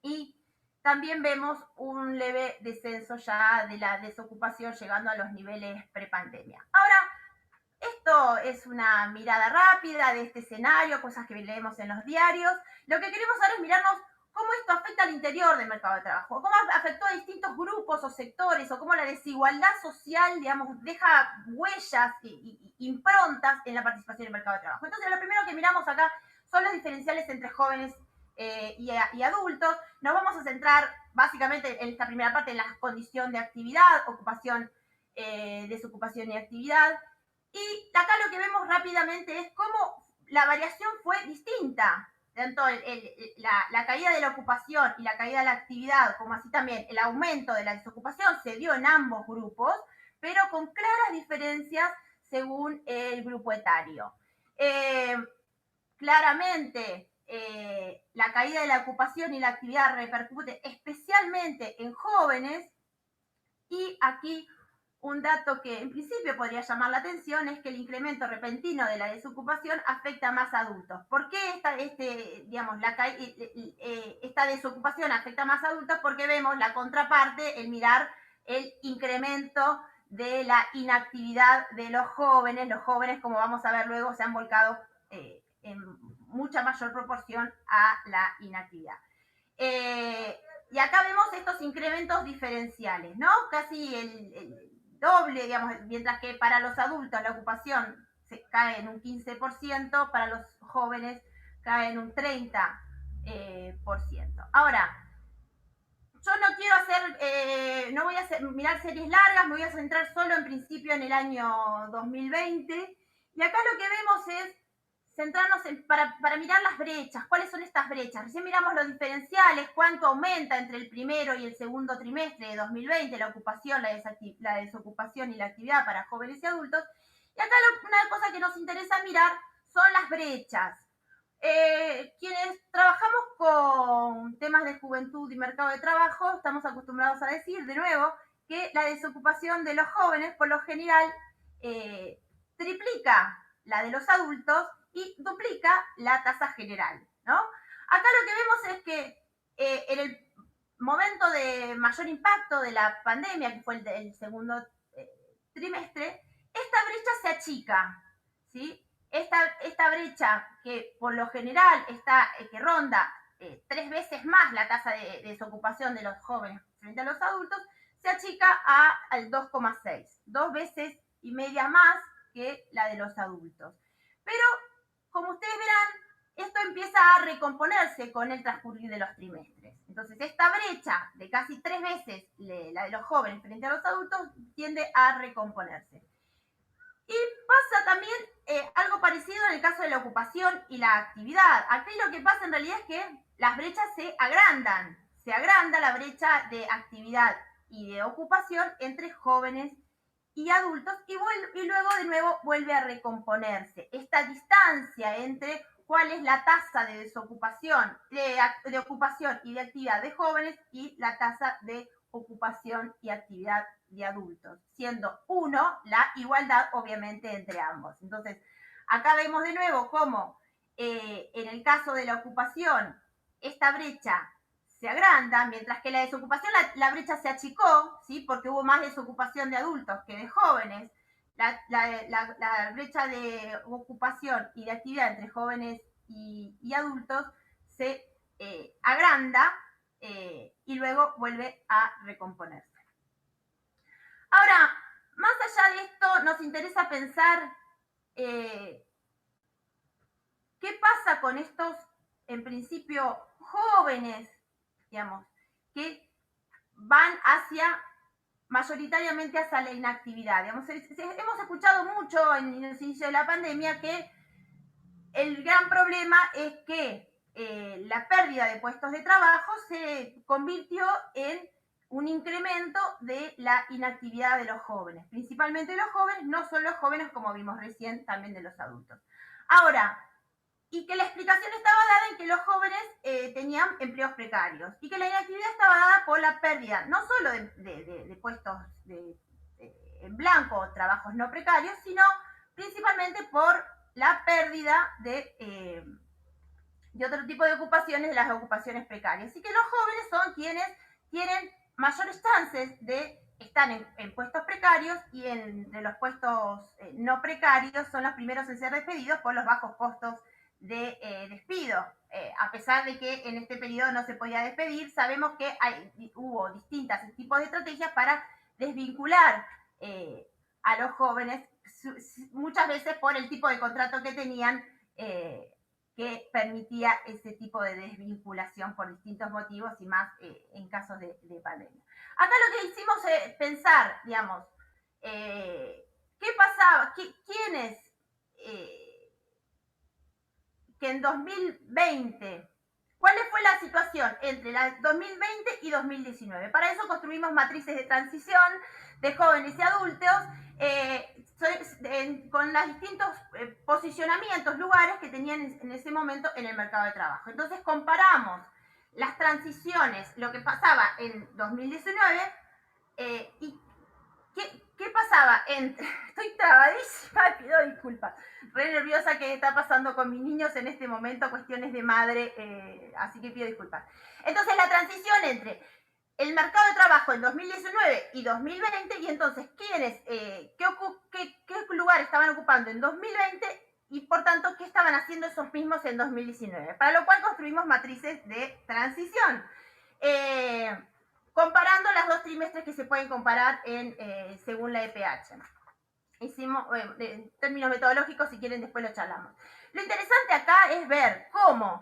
y también vemos un leve descenso ya de la desocupación llegando a los niveles prepandemia. Ahora, esto es una mirada rápida de este escenario, cosas que leemos en los diarios. Lo que queremos ahora es mirarnos cómo esto afecta al interior del mercado de trabajo, cómo afectó a distintos grupos o sectores, o cómo la desigualdad social, digamos, deja huellas y improntas en la participación en el mercado de trabajo. Entonces, lo primero que miramos acá son los diferenciales entre jóvenes y adultos. Nos vamos a centrar básicamente en esta primera parte en la condición de actividad, ocupación, desocupación y actividad. Y acá lo que vemos rápidamente es cómo la variación fue distinta. Tanto la caída de la ocupación y la caída de la actividad, como así también el aumento de la desocupación, se dio en ambos grupos, pero con claras diferencias según el grupo etario. Claramente, la caída de la ocupación y la actividad repercute especialmente en jóvenes, y aquí un dato que en principio podría llamar la atención es que el incremento repentino de la desocupación afecta más a adultos. ¿Por qué esta desocupación afecta más a adultos? Porque vemos la contraparte, el mirar el incremento de la inactividad de los jóvenes. Los jóvenes, como vamos a ver luego, se han volcado en mucha mayor proporción a la inactividad. Y acá vemos estos incrementos diferenciales, ¿no? Casi el doble, digamos, mientras que para los adultos la ocupación se cae en un 15%, para los jóvenes cae en un 30%. Ahora, yo no quiero no voy a mirar series largas, me voy a centrar solo en principio en el año 2020, y acá lo que vemos es centrarnos para mirar las brechas. ¿Cuáles son estas brechas? Recién miramos los diferenciales, cuánto aumenta entre el primero y el segundo trimestre de 2020 la ocupación, la desocupación y la actividad para jóvenes y adultos. Y acá una cosa que nos interesa mirar son las brechas. Quienes trabajamos con temas de juventud y mercado de trabajo, estamos acostumbrados a decir, de nuevo, que la desocupación de los jóvenes, por lo general, triplica la de los adultos y duplica la tasa general, ¿no? Acá lo que vemos es que en el momento de mayor impacto de la pandemia, que fue el segundo trimestre, esta brecha se achica, ¿sí? Esta brecha que por lo general que ronda 3 veces más la tasa de desocupación de los jóvenes frente a los adultos, se achica al 2,6, 2 veces y media más que la de los adultos. Pero, como ustedes verán, esto empieza a recomponerse con el transcurrir de los trimestres. Entonces, esta brecha de casi 3 veces la de los jóvenes frente a los adultos tiende a recomponerse. Y pasa también algo parecido en el caso de la ocupación y la actividad. Aquí lo que pasa en realidad es que las brechas se agrandan. Se agranda la brecha de actividad y de ocupación entre jóvenes y adultos, y luego de nuevo vuelve a recomponerse. Esta distancia entre cuál es la tasa de desocupación, de ocupación y de actividad de jóvenes y la tasa de ocupación y actividad de adultos, siendo 1 la igualdad obviamente entre ambos. Entonces, acá vemos de nuevo cómo en el caso de la ocupación esta brecha se agranda, mientras que la desocupación, la brecha se achicó, ¿sí? Porque hubo más desocupación de adultos que de jóvenes. La brecha de ocupación y de actividad entre jóvenes y adultos se agranda y luego vuelve a recomponerse. Ahora, más allá de esto, nos interesa pensar qué pasa con estos, en principio, jóvenes, digamos, que van mayoritariamente hacia la inactividad. Digamos, hemos escuchado mucho en el inicio de la pandemia que el gran problema es que la pérdida de puestos de trabajo se convirtió en un incremento de la inactividad de los jóvenes, principalmente de los jóvenes, no solo los jóvenes, como vimos recién, también de los adultos. Ahora, y que la explicación estaba dada en que los jóvenes tenían empleos precarios y que la inactividad estaba dada por la pérdida no solo de puestos en blanco, trabajos no precarios, sino principalmente por la pérdida de y otro tipo de ocupaciones, las ocupaciones precarias. Así que los jóvenes son quienes tienen mayores chances de estar en puestos precarios, y de los puestos no precarios son los primeros en ser despedidos por los bajos costos de despido. A pesar de que en este periodo no se podía despedir, sabemos que hubo distintos tipos de estrategias para desvincular a los jóvenes, muchas veces por el tipo de contrato que tenían, que permitía ese tipo de desvinculación por distintos motivos, y más en casos de pandemia. Acá lo que hicimos es pensar, digamos, qué pasaba, quiénes que en 2020, ¿cuál fue la situación entre 2020 y 2019? Para eso construimos matrices de transición de jóvenes y adultos, con los distintos posicionamientos, lugares que tenían en ese momento en el mercado de trabajo. Entonces comparamos las transiciones, lo que pasaba en 2019, y ¿qué pasaba? Estoy trabadísima, pido disculpas. Re nerviosa que está pasando con mis niños en este momento, cuestiones de madre, así que pido disculpas. Entonces, la transición entre el mercado de trabajo en 2019 y 2020, y entonces, qué lugar estaban ocupando en 2020, y por tanto, qué estaban haciendo esos mismos en 2019. Para lo cual construimos matrices de transición. Comparando los 2 trimestres que se pueden comparar según la EPH. Hicimos, en términos metodológicos, si quieren después lo charlamos. Lo interesante acá es ver cómo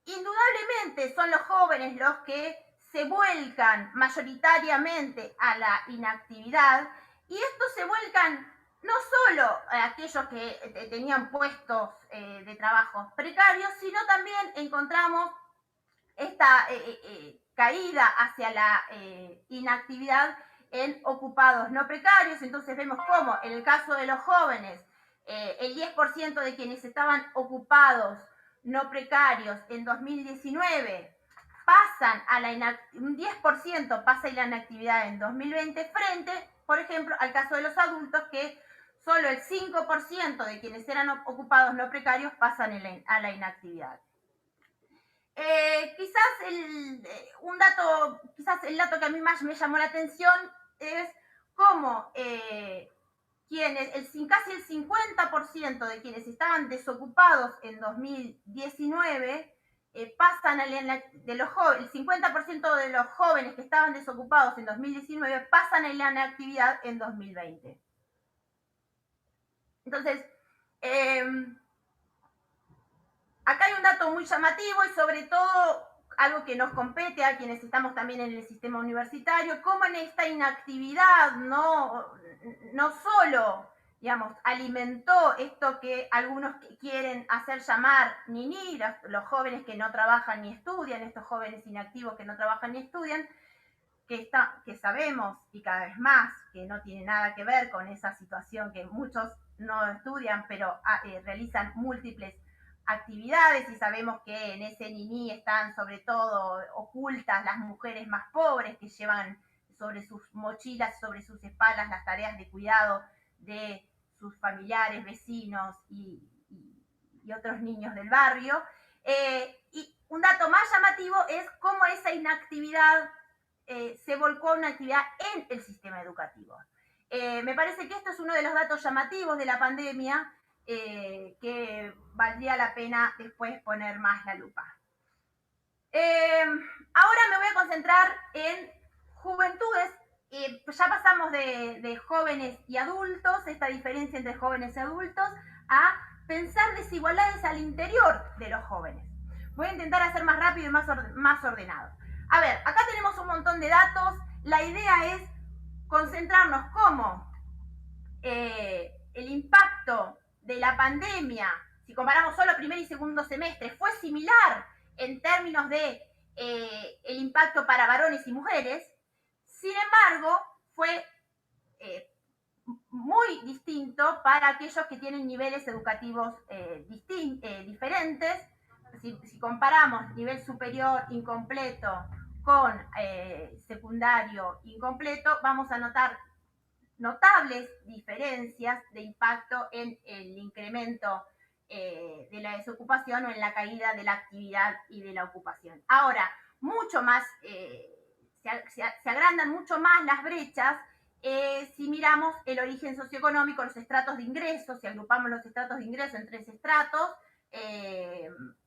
indudablemente son los jóvenes los que se vuelcan mayoritariamente a la inactividad, y estos se vuelcan no solo a aquellos que tenían puestos de trabajo precarios, sino también encontramos esta caída hacia la inactividad en ocupados no precarios. Entonces vemos cómo en el caso de los jóvenes, el 10% de quienes estaban ocupados no precarios en 2019 pasan a un 10% pasa a la inactividad en 2020, frente, por ejemplo, al caso de los adultos, que solo el 5% de quienes eran ocupados no precarios pasan a la inactividad. Quizás el dato que a mí más me llamó la atención es cómo casi el 50% de quienes estaban desocupados en 2019 pasan el 50% de los jóvenes que estaban desocupados en 2019 pasan a la inactividad en 2020. Entonces, acá hay un dato muy llamativo, y sobre todo algo que nos compete a quienes estamos también en el sistema universitario, cómo en esta inactividad no solo, digamos, alimentó esto que algunos quieren hacer llamar niní, los jóvenes que no trabajan ni estudian, estos jóvenes inactivos que no trabajan ni estudian, que sabemos, y cada vez más, que no tiene nada que ver con esa situación que muchos no estudian, pero realizan múltiples actividades, y sabemos que en ese niní están sobre todo ocultas las mujeres más pobres, que llevan sobre sus mochilas, sobre sus espaldas, las tareas de cuidado de sus familiares, vecinos y otros niños del barrio. Y un dato más llamativo es cómo esa inactividad se volcó a una actividad en el sistema educativo. Me parece que esto es uno de los datos llamativos de la pandemia, que valdría la pena después poner más la lupa. Ahora me voy a concentrar en juventudes. Ya pasamos de jóvenes y adultos, esta diferencia entre jóvenes y adultos, a pensar desigualdades al interior de los jóvenes. Voy a intentar hacer más rápido y más ordenado. A ver, acá tenemos un montón de datos. La idea es concentrarnos cómo el impacto de la pandemia, si comparamos solo primer y segundo semestre, fue similar en términos de el impacto para varones y mujeres. Sin embargo, fue muy distinto para aquellos que tienen niveles educativos diferentes. Si comparamos nivel superior incompleto con secundario incompleto, vamos a notar notables diferencias de impacto en el incremento de la desocupación o en la caída de la actividad y de la ocupación. Ahora, mucho más, se agrandan mucho más las brechas si miramos el origen socioeconómico, los estratos de ingresos, si agrupamos los estratos de ingreso en 3 estratos,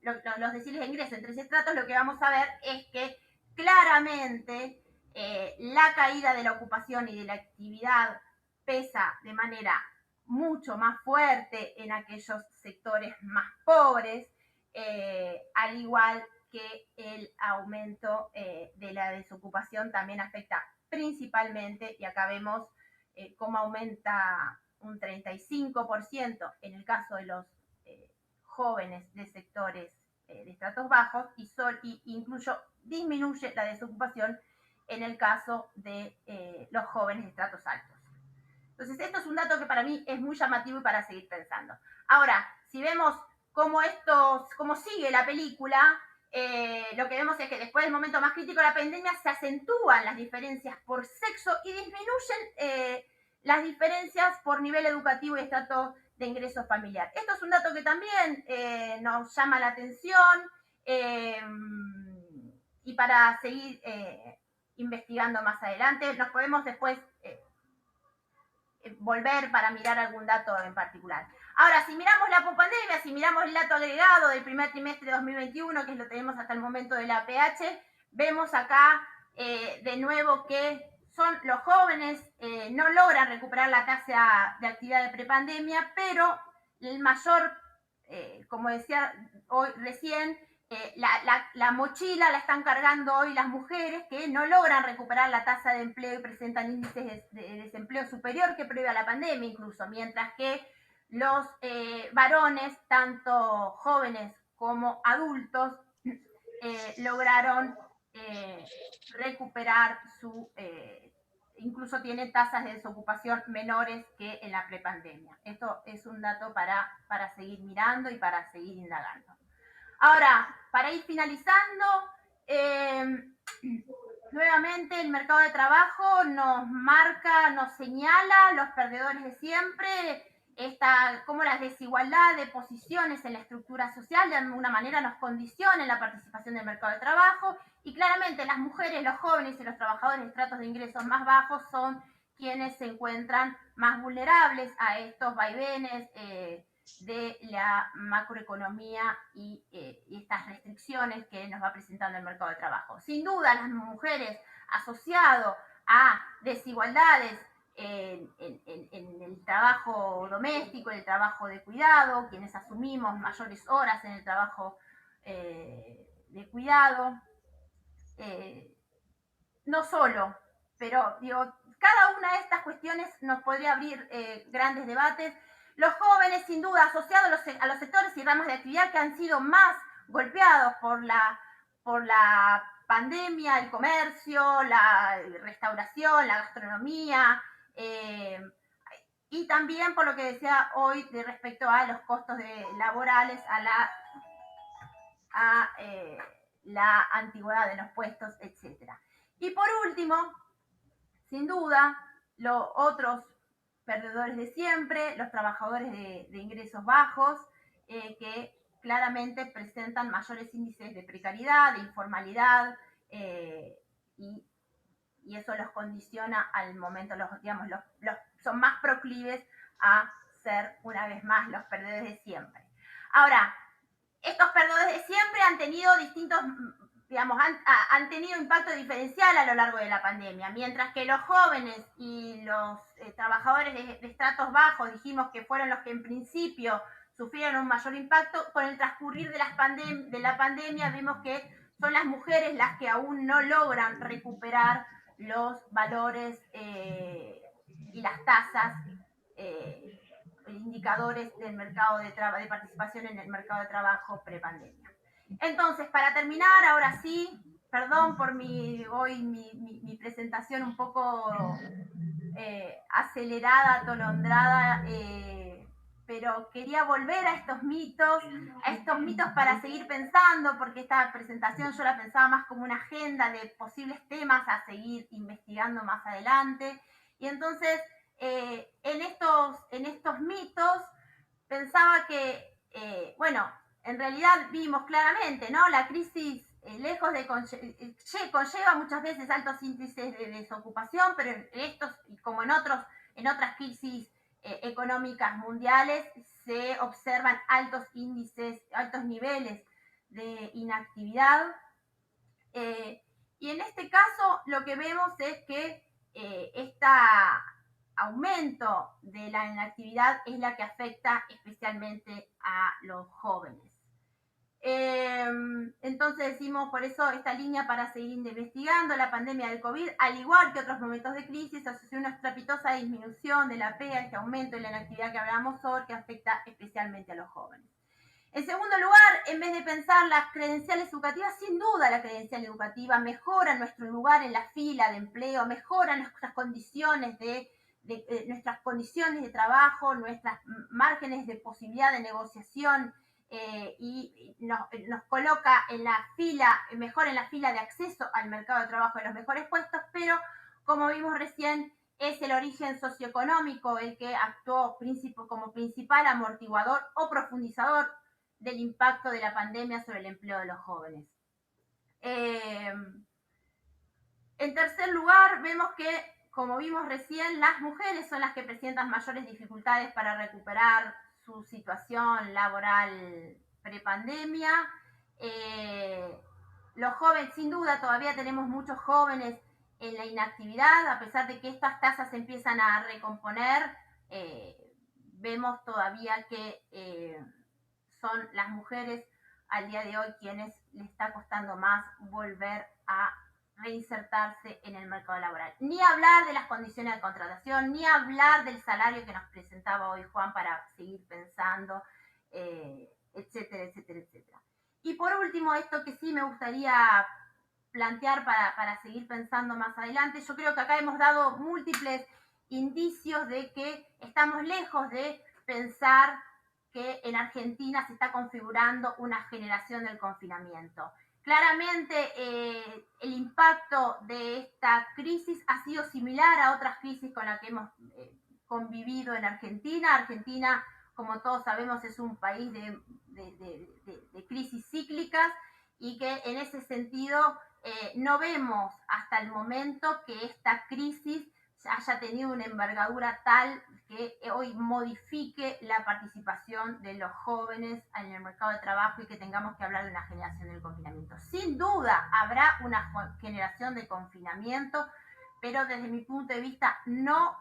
los deciles de ingreso en 3 estratos, lo que vamos a ver es que claramente la caída de la ocupación y de la actividad pesa de manera mucho más fuerte en aquellos sectores más pobres, al igual que el aumento de la desocupación también afecta principalmente, y acá vemos cómo aumenta un 35% en el caso de los jóvenes de sectores de estratos bajos, y incluso disminuye la desocupación en el caso de los jóvenes de estratos altos. Entonces, esto es un dato que para mí es muy llamativo y para seguir pensando. Ahora, si vemos cómo sigue la película, lo que vemos es que después del momento más crítico de la pandemia se acentúan las diferencias por sexo y disminuyen las diferencias por nivel educativo y estrato de ingresos familiar. Esto es un dato que también nos llama la atención y para seguir investigando más adelante, nos podemos después volver para mirar algún dato en particular. Ahora, si miramos la pospandemia, si miramos el dato agregado del primer trimestre de 2021, que lo tenemos hasta el momento de la PH, vemos acá de nuevo que son los jóvenes, no logran recuperar la tasa de actividad de prepandemia, pero el mayor, como decía hoy recién, la mochila la están cargando hoy las mujeres que no logran recuperar la tasa de empleo y presentan índices de desempleo superior que previo a la pandemia incluso, mientras que los varones, tanto jóvenes como adultos, lograron recuperar incluso tienen tasas de desocupación menores que en la prepandemia. Esto es un dato para seguir mirando y para seguir indagando. Ahora, para ir finalizando, nuevamente el mercado de trabajo nos marca, nos señala los perdedores de siempre, cómo la desigualdad de posiciones en la estructura social de alguna manera nos condiciona en la participación del mercado de trabajo, y claramente las mujeres, los jóvenes y los trabajadores de estratos de ingresos más bajos son quienes se encuentran más vulnerables a estos vaivenes de la macroeconomía y estas restricciones que nos va presentando el mercado de trabajo. Sin duda, las mujeres asociado a desigualdades en el trabajo doméstico, en el trabajo de cuidado, quienes asumimos mayores horas en el trabajo de cuidado, no solo, pero digo, cada una de estas cuestiones nos podría abrir grandes debates. Los jóvenes, sin duda, asociados a los sectores y ramas de actividad que han sido más golpeados por la pandemia, el comercio, la restauración, la gastronomía, y también por lo que decía hoy de respecto a los costos laborales, a la antigüedad de los puestos, etc. Y por último, sin duda, los otros perdedores de siempre, los trabajadores de ingresos bajos, que claramente presentan mayores índices de precariedad, de informalidad, y eso los condiciona al momento, son más proclives a ser una vez más los perdedores de siempre. Ahora, estos perdedores de siempre han tenido han tenido impacto diferencial a lo largo de la pandemia, mientras que los jóvenes y los trabajadores de estratos bajos dijimos que fueron los que en principio sufrieron un mayor impacto. Con el transcurrir de la pandemia vemos que son las mujeres las que aún no logran recuperar los valores y las tasas, indicadores del mercado de participación en el mercado de trabajo prepandemia. Entonces, para terminar, ahora sí, perdón por mi presentación un poco acelerada, atolondrada, pero quería volver a estos mitos para seguir pensando, porque esta presentación yo la pensaba más como una agenda de posibles temas a seguir investigando más adelante. Y entonces, en estos mitos, pensaba que bueno, en realidad vimos claramente, ¿no? La crisis, lejos de conlleva muchas veces altos índices de desocupación, pero en estos, como en otras crisis económicas mundiales, se observan altos índices, altos niveles de inactividad. Y en este caso lo que vemos es que este aumento de la inactividad es la que afecta especialmente a los jóvenes. Entonces decimos, por eso esta línea para seguir investigando la pandemia del COVID, al igual que otros momentos de crisis, asoció una estrepitosa disminución de la pega, este aumento de la inactividad que hablábamos hoy, que afecta especialmente a los jóvenes. En segundo lugar, en vez de pensar las credenciales educativas, sin duda la credencial educativa mejora nuestro lugar en la fila de empleo, mejora nuestras condiciones de trabajo, nuestros márgenes de posibilidad de negociación, y nos coloca en la fila, mejor en la fila de acceso al mercado de trabajo de los mejores puestos, pero como vimos recién, es el origen socioeconómico el que actuó como principal amortiguador o profundizador del impacto de la pandemia sobre el empleo de los jóvenes. En tercer lugar, vemos que, como vimos recién, las mujeres son las que presentan mayores dificultades para recuperar su situación laboral prepandemia. Los jóvenes, sin duda, todavía tenemos muchos jóvenes en la inactividad, a pesar de que estas tasas empiezan a recomponer, vemos todavía que son las mujeres al día de hoy quienes les está costando más volver a reinsertarse en el mercado laboral. Ni hablar de las condiciones de contratación, ni hablar del salario que nos presentaba hoy Juan para seguir pensando, etcétera, etcétera, etcétera. Y por último, esto que sí me gustaría plantear para seguir pensando más adelante, yo creo que acá hemos dado múltiples indicios de que estamos lejos de pensar que en Argentina se está configurando una generación del confinamiento. Claramente el impacto de esta crisis ha sido similar a otras crisis con las que hemos convivido en Argentina. Argentina, como todos sabemos, es un país de crisis cíclicas y que en ese sentido no vemos hasta el momento que esta crisis haya tenido una envergadura tal que hoy modifique la participación de los jóvenes en el mercado de trabajo y que tengamos que hablar de una generación del confinamiento. Sin duda habrá una generación de confinamiento, pero desde mi punto de vista no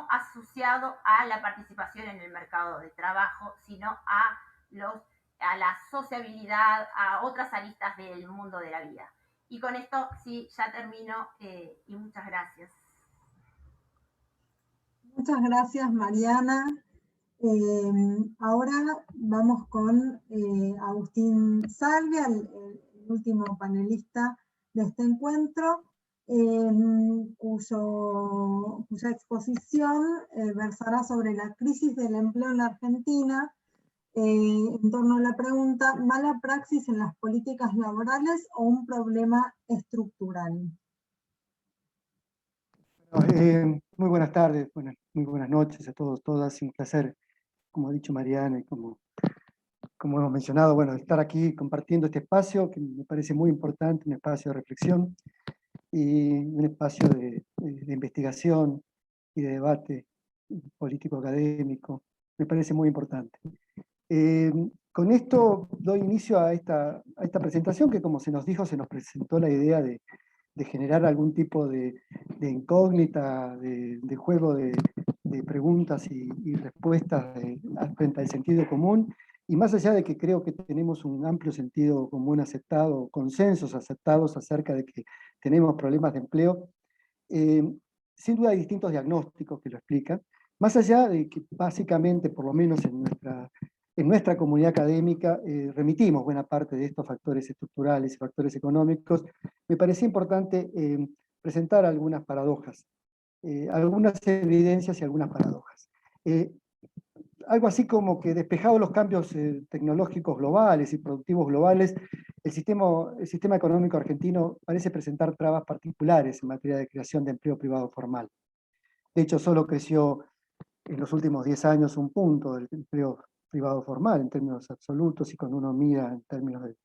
asociado a la participación en el mercado de trabajo, sino a la sociabilidad, a otras aristas del mundo de la vida. Y con esto sí, ya termino y muchas gracias. Muchas gracias, Mariana. Ahora vamos con Agustín Salvia, el último panelista de este encuentro, cuya exposición versará sobre la crisis del empleo en la Argentina, en torno a la pregunta, ¿mala praxis en las políticas laborales o un problema estructural? Muy buenas tardes, muy buenas noches a todos, todas. Un placer, como ha dicho Mariana, y como hemos mencionado, bueno, estar aquí compartiendo este espacio que me parece muy importante, un espacio de reflexión y un espacio de investigación y de debate político-académico. Me parece muy importante. Con esto doy inicio a esta presentación que, como se nos dijo, se nos presentó la idea de generar algún tipo de incógnita, de juego de preguntas y respuestas frente al sentido común. Y más allá de que creo que tenemos un amplio sentido común aceptado, consensos aceptados acerca de que tenemos problemas de empleo, sin duda hay distintos diagnósticos que lo explican. Más allá de que básicamente, por lo menos en nuestra comunidad académica, remitimos buena parte de estos factores estructurales y factores económicos, me parecía importante presentar algunas paradojas, algunas evidencias y algunas paradojas. Algo así como que despejados los cambios tecnológicos globales y productivos globales, el sistema económico argentino parece presentar trabas particulares en materia de creación de empleo privado formal. De hecho, solo creció en los últimos 10 años un punto del empleo privado formal en términos absolutos, y cuando uno mira en términos de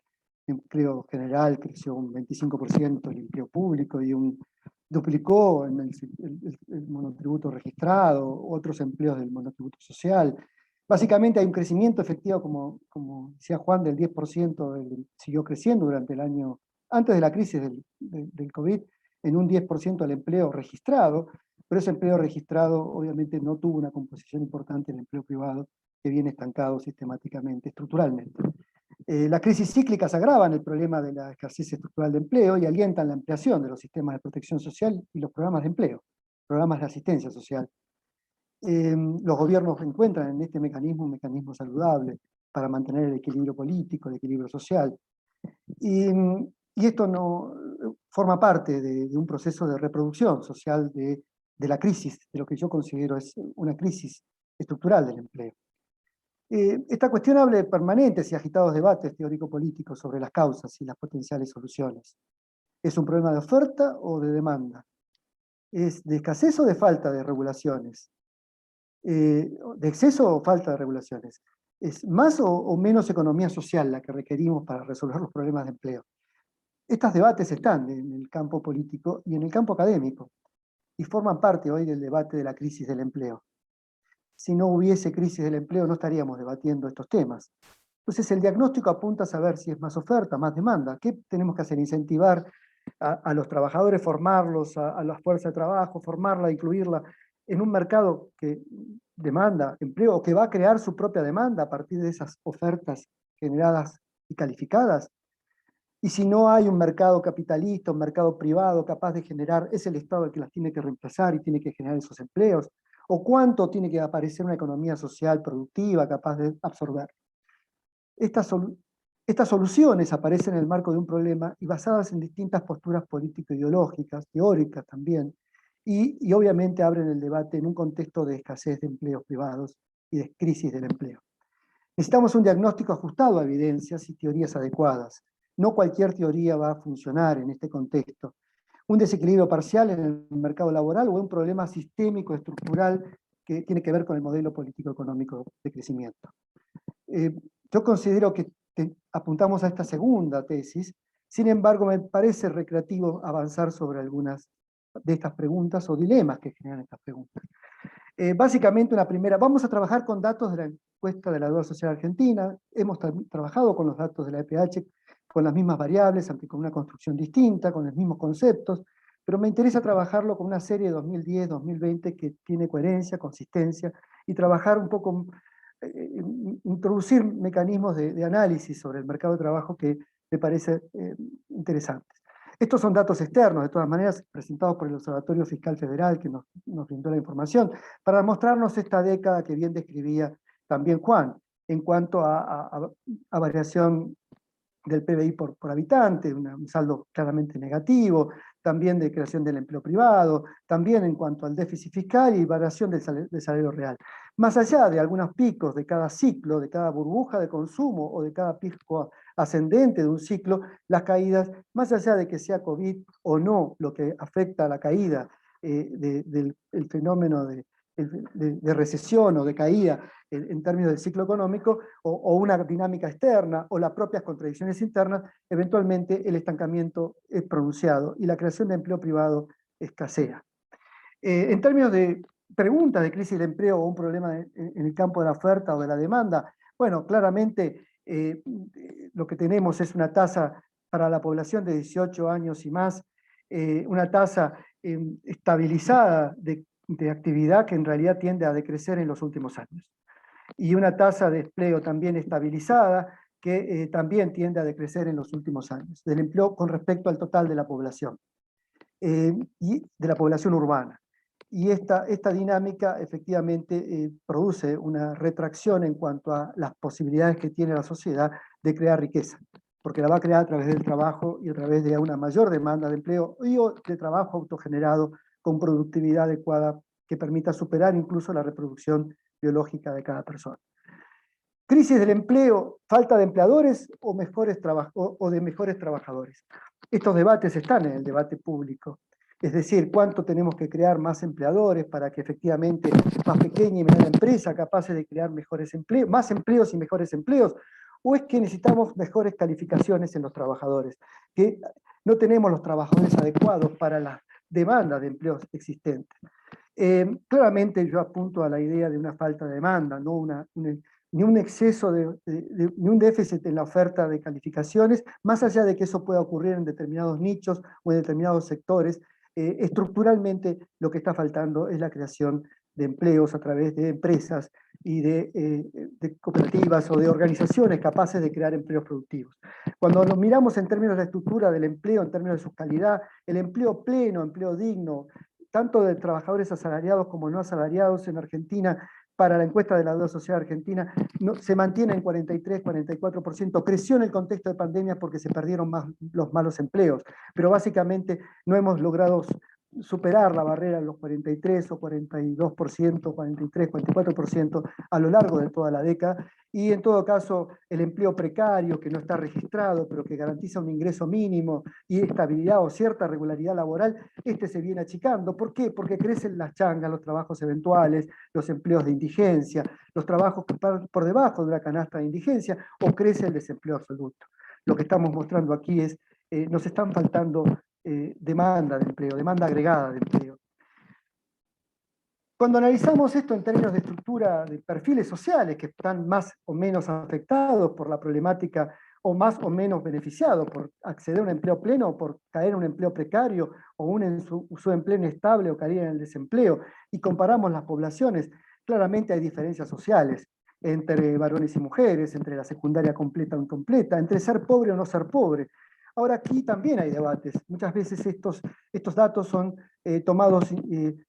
empleo general, creció un 25% el empleo público y duplicó en el monotributo registrado, otros empleos del monotributo social. Básicamente hay un crecimiento efectivo, como decía Juan, del 10%, siguió creciendo durante el año, antes de la crisis del COVID, en un 10% el empleo registrado, pero ese empleo registrado obviamente no tuvo una composición importante en el empleo privado, que viene estancado sistemáticamente, estructuralmente. Las crisis cíclicas agravan el problema de la escasez estructural de empleo y alientan la ampliación de los sistemas de protección social y los programas de empleo, programas de asistencia social. Los gobiernos encuentran en este mecanismo un mecanismo saludable para mantener el equilibrio político, el equilibrio social. Y esto no forma parte de un proceso de reproducción social de la crisis, de lo que yo considero es una crisis estructural del empleo. Esta cuestionable permanentes y agitados debates teórico-políticos sobre las causas y las potenciales soluciones. ¿Es un problema de oferta o de demanda? ¿Es de escasez o de falta de regulaciones? ¿De exceso o falta de regulaciones? ¿Es más o menos economía social la que requerimos para resolver los problemas de empleo? Estos debates están en el campo político y en el campo académico, y forman parte hoy del debate de la crisis del empleo. Si no hubiese crisis del empleo, no estaríamos debatiendo estos temas. Entonces, el diagnóstico apunta a saber si es más oferta, más demanda. ¿Qué tenemos que hacer? Incentivar a los trabajadores, formarlos, a la fuerza de trabajo, formarla, incluirla en un mercado que demanda empleo, o que va a crear su propia demanda a partir de esas ofertas generadas y calificadas. Y si no hay un mercado capitalista, un mercado privado capaz de generar, es el Estado el que las tiene que reemplazar y tiene que generar esos empleos. ¿O cuánto tiene que aparecer una economía social productiva capaz de absorber? Estas soluciones aparecen en el marco de un problema y basadas en distintas posturas político-ideológicas, teóricas también, y obviamente abren el debate en un contexto de escasez de empleos privados y de crisis del empleo. Necesitamos un diagnóstico ajustado a evidencias y teorías adecuadas. No cualquier teoría va a funcionar en este contexto. Un desequilibrio parcial en el mercado laboral o un problema sistémico, estructural, que tiene que ver con el modelo político-económico de crecimiento. Yo considero que apuntamos a esta segunda tesis, sin embargo me parece recreativo avanzar sobre algunas de estas preguntas o dilemas que generan estas preguntas. Básicamente una primera, vamos a trabajar con datos de la encuesta de la Deuda Social Argentina, hemos trabajado con los datos de la EPH, con las mismas variables, aunque con una construcción distinta, con los mismos conceptos, pero me interesa trabajarlo con una serie de 2010-2020 que tiene coherencia, consistencia, y trabajar un poco, introducir mecanismos de análisis sobre el mercado de trabajo que me parece interesantes. Estos son datos externos, de todas maneras, presentados por el Observatorio Fiscal Federal, que nos brindó la información, para mostrarnos esta década que bien describía también Juan, en cuanto a variación del PBI por habitante, un saldo claramente negativo, también de creación del empleo privado, también en cuanto al déficit fiscal y variación del salario real. Más allá de algunos picos de cada ciclo, de cada burbuja de consumo o de cada pico ascendente de un ciclo, las caídas, más allá de que sea COVID o no lo que afecta a la caída del fenómeno de recesión o de caída en términos del ciclo económico, o una dinámica externa, o las propias contradicciones internas, eventualmente el estancamiento es pronunciado y la creación de empleo privado escasea. En términos de preguntas de crisis del empleo o un problema en el campo de la oferta o de la demanda, bueno, claramente lo que tenemos es una tasa para la población de 18 años y más, una tasa estabilizada de actividad que en realidad tiende a decrecer en los últimos años. Y una tasa de empleo también estabilizada que también tiende a decrecer en los últimos años, del empleo con respecto al total de la población, y de la población urbana. Y esta dinámica efectivamente produce una retracción en cuanto a las posibilidades que tiene la sociedad de crear riqueza, porque la va a crear a través del trabajo y a través de una mayor demanda de empleo y de trabajo autogenerado con productividad adecuada que permita superar incluso la reproducción biológica de cada persona. Crisis del empleo, falta de empleadores o de mejores trabajadores. Estos debates están en el debate público. Es decir, cuánto tenemos que crear más empleadores para que efectivamente más pequeña y mediana empresa capaces de crear mejores empleos, más empleos y mejores empleos, o es que necesitamos mejores calificaciones en los trabajadores, que no tenemos los trabajadores adecuados para las demandas de empleos existentes. Claramente yo apunto a la idea de una falta de demanda, no ni un exceso ni un déficit en la oferta de calificaciones, más allá de que eso pueda ocurrir en determinados nichos o en determinados sectores. Estructuralmente lo que está faltando es la creación de empleos a través de empresas y de cooperativas o de organizaciones capaces de crear empleos productivos. Cuando lo miramos en términos de estructura del empleo, en términos de su calidad, el empleo pleno, empleo digno, tanto de trabajadores asalariados como no asalariados en Argentina, para la encuesta de la Deuda Social Argentina, se mantiene en 43-44%. Creció en el contexto de pandemia porque se perdieron más los malos empleos, pero básicamente no hemos logrado superar la barrera de los 43 o 42%, 43, 44% a lo largo de toda la década, y en todo caso el empleo precario que no está registrado pero que garantiza un ingreso mínimo y estabilidad o cierta regularidad laboral, se viene achicando. ¿Por qué? Porque crecen las changas, los trabajos eventuales, los empleos de indigencia, los trabajos que están por debajo de una canasta de indigencia, o crece el desempleo absoluto. Lo que estamos mostrando aquí es, nos están faltando demanda de empleo, demanda agregada de empleo. Cuando analizamos esto en términos de estructura de perfiles sociales que están más o menos afectados por la problemática o más o menos beneficiados por acceder a un empleo pleno o por caer en un empleo precario o en su empleo inestable o caer en el desempleo, y comparamos las poblaciones, claramente hay diferencias sociales entre varones y mujeres, entre la secundaria completa o incompleta, entre ser pobre o no ser pobre. Ahora aquí también hay debates. Muchas veces estos datos son tomados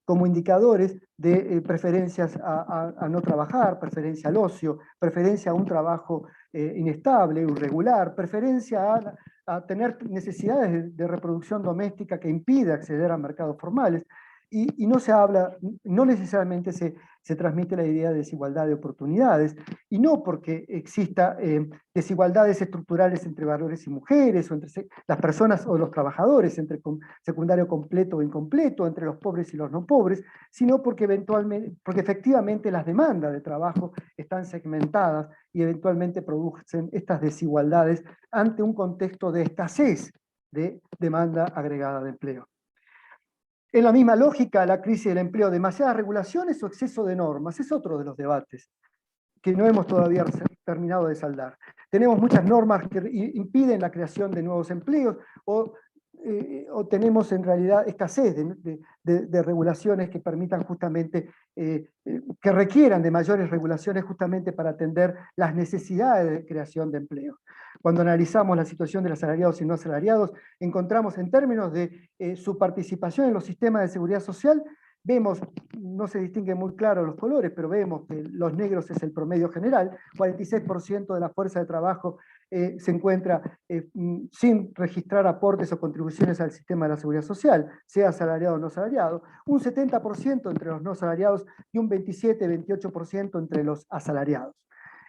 como indicadores de preferencias a no trabajar, preferencia al ocio, preferencia a un trabajo inestable, irregular, preferencia a tener necesidades de reproducción doméstica que impide acceder a mercados formales. Y no se habla, no necesariamente se transmite la idea de desigualdad de oportunidades, y no porque exista desigualdades estructurales entre varones y mujeres, o entre las personas o los trabajadores, entre secundario completo o incompleto, entre los pobres y los no pobres, sino porque efectivamente las demandas de trabajo están segmentadas y eventualmente producen estas desigualdades ante un contexto de escasez de demanda agregada de empleo. En la misma lógica, la crisis del empleo, demasiadas regulaciones o exceso de normas, es otro de los debates que no hemos todavía terminado de saldar. Tenemos muchas normas que impiden la creación de nuevos empleos, o tenemos en realidad escasez de regulaciones que permitan justamente, que requieran de mayores regulaciones justamente para atender las necesidades de creación de empleo. Cuando analizamos la situación de los asalariados y no asalariados, encontramos en términos de su participación en los sistemas de seguridad social, vemos, no se distinguen muy claro los colores, pero vemos que los negros es el promedio general, 46% de la fuerza de trabajo se encuentra sin registrar aportes o contribuciones al sistema de la seguridad social, sea asalariado o no asalariado, un 70% entre los no asalariados y un 27-28% entre los asalariados.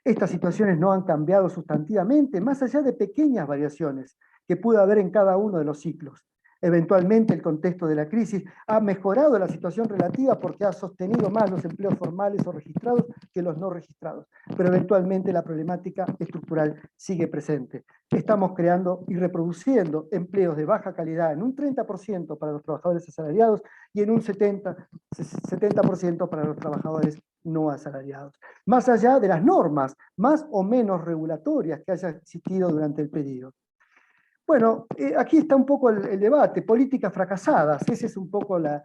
Estas situaciones no han cambiado sustantivamente, más allá de pequeñas variaciones que puede haber en cada uno de los ciclos. Eventualmente el contexto de la crisis ha mejorado la situación relativa porque ha sostenido más los empleos formales o registrados que los no registrados, pero eventualmente la problemática estructural sigue presente. Estamos creando y reproduciendo empleos de baja calidad en un 30% para los trabajadores asalariados y en un 70% para los trabajadores no asalariados. Más allá de las normas más o menos regulatorias que hayan existido durante el periodo. Bueno, aquí está un poco el debate, políticas fracasadas, esa es un poco la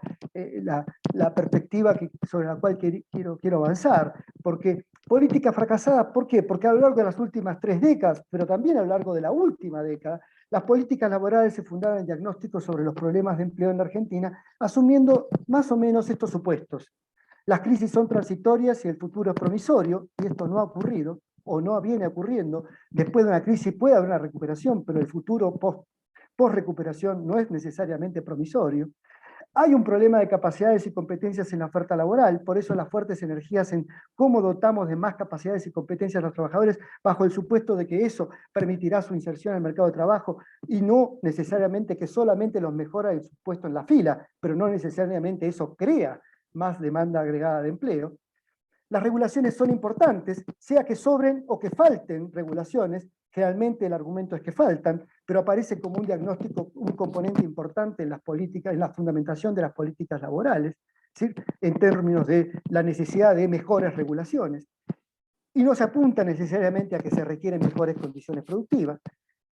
perspectiva sobre la cual quiero avanzar, porque políticas fracasadas, ¿por qué? Porque a lo largo de las últimas 3 décadas, pero también a lo largo de la última década, las políticas laborales se fundaron en diagnósticos sobre los problemas de empleo en la Argentina, asumiendo más o menos estos supuestos. Las crisis son transitorias y el futuro es promisorio, y esto no ha ocurrido, o no viene ocurriendo. Después de una crisis puede haber una recuperación, pero el futuro post-recuperación no es necesariamente promisorio. Hay un problema de capacidades y competencias en la oferta laboral, por eso las fuertes energías en cómo dotamos de más capacidades y competencias a los trabajadores, bajo el supuesto de que eso permitirá su inserción en el mercado de trabajo, y no necesariamente que solamente los mejora el puesto en la fila, pero no necesariamente eso crea más demanda agregada de empleo. Las regulaciones son importantes, sea que sobren o que falten regulaciones. Generalmente el argumento es que faltan, pero aparece como un diagnóstico, un componente importante en las políticas, en la fundamentación de las políticas laborales, ¿sí? En términos de la necesidad de mejores regulaciones. Y no se apunta necesariamente a que se requieren mejores condiciones productivas.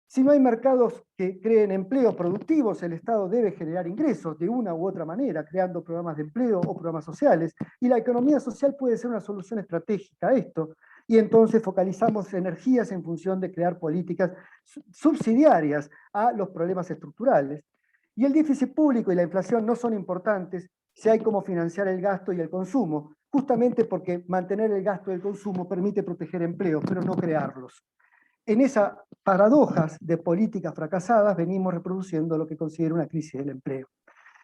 Si no hay mercados que creen empleos productivos, el Estado debe generar ingresos de una u otra manera, creando programas de empleo o programas sociales, y la economía social puede ser una solución estratégica a esto, y entonces focalizamos energías en función de crear políticas subsidiarias a los problemas estructurales. Y el déficit público y la inflación no son importantes si hay cómo financiar el gasto y el consumo, justamente porque mantener el gasto y el consumo permite proteger empleos, pero no crearlos. En esas paradojas de políticas fracasadas venimos reproduciendo lo que considero una crisis del empleo.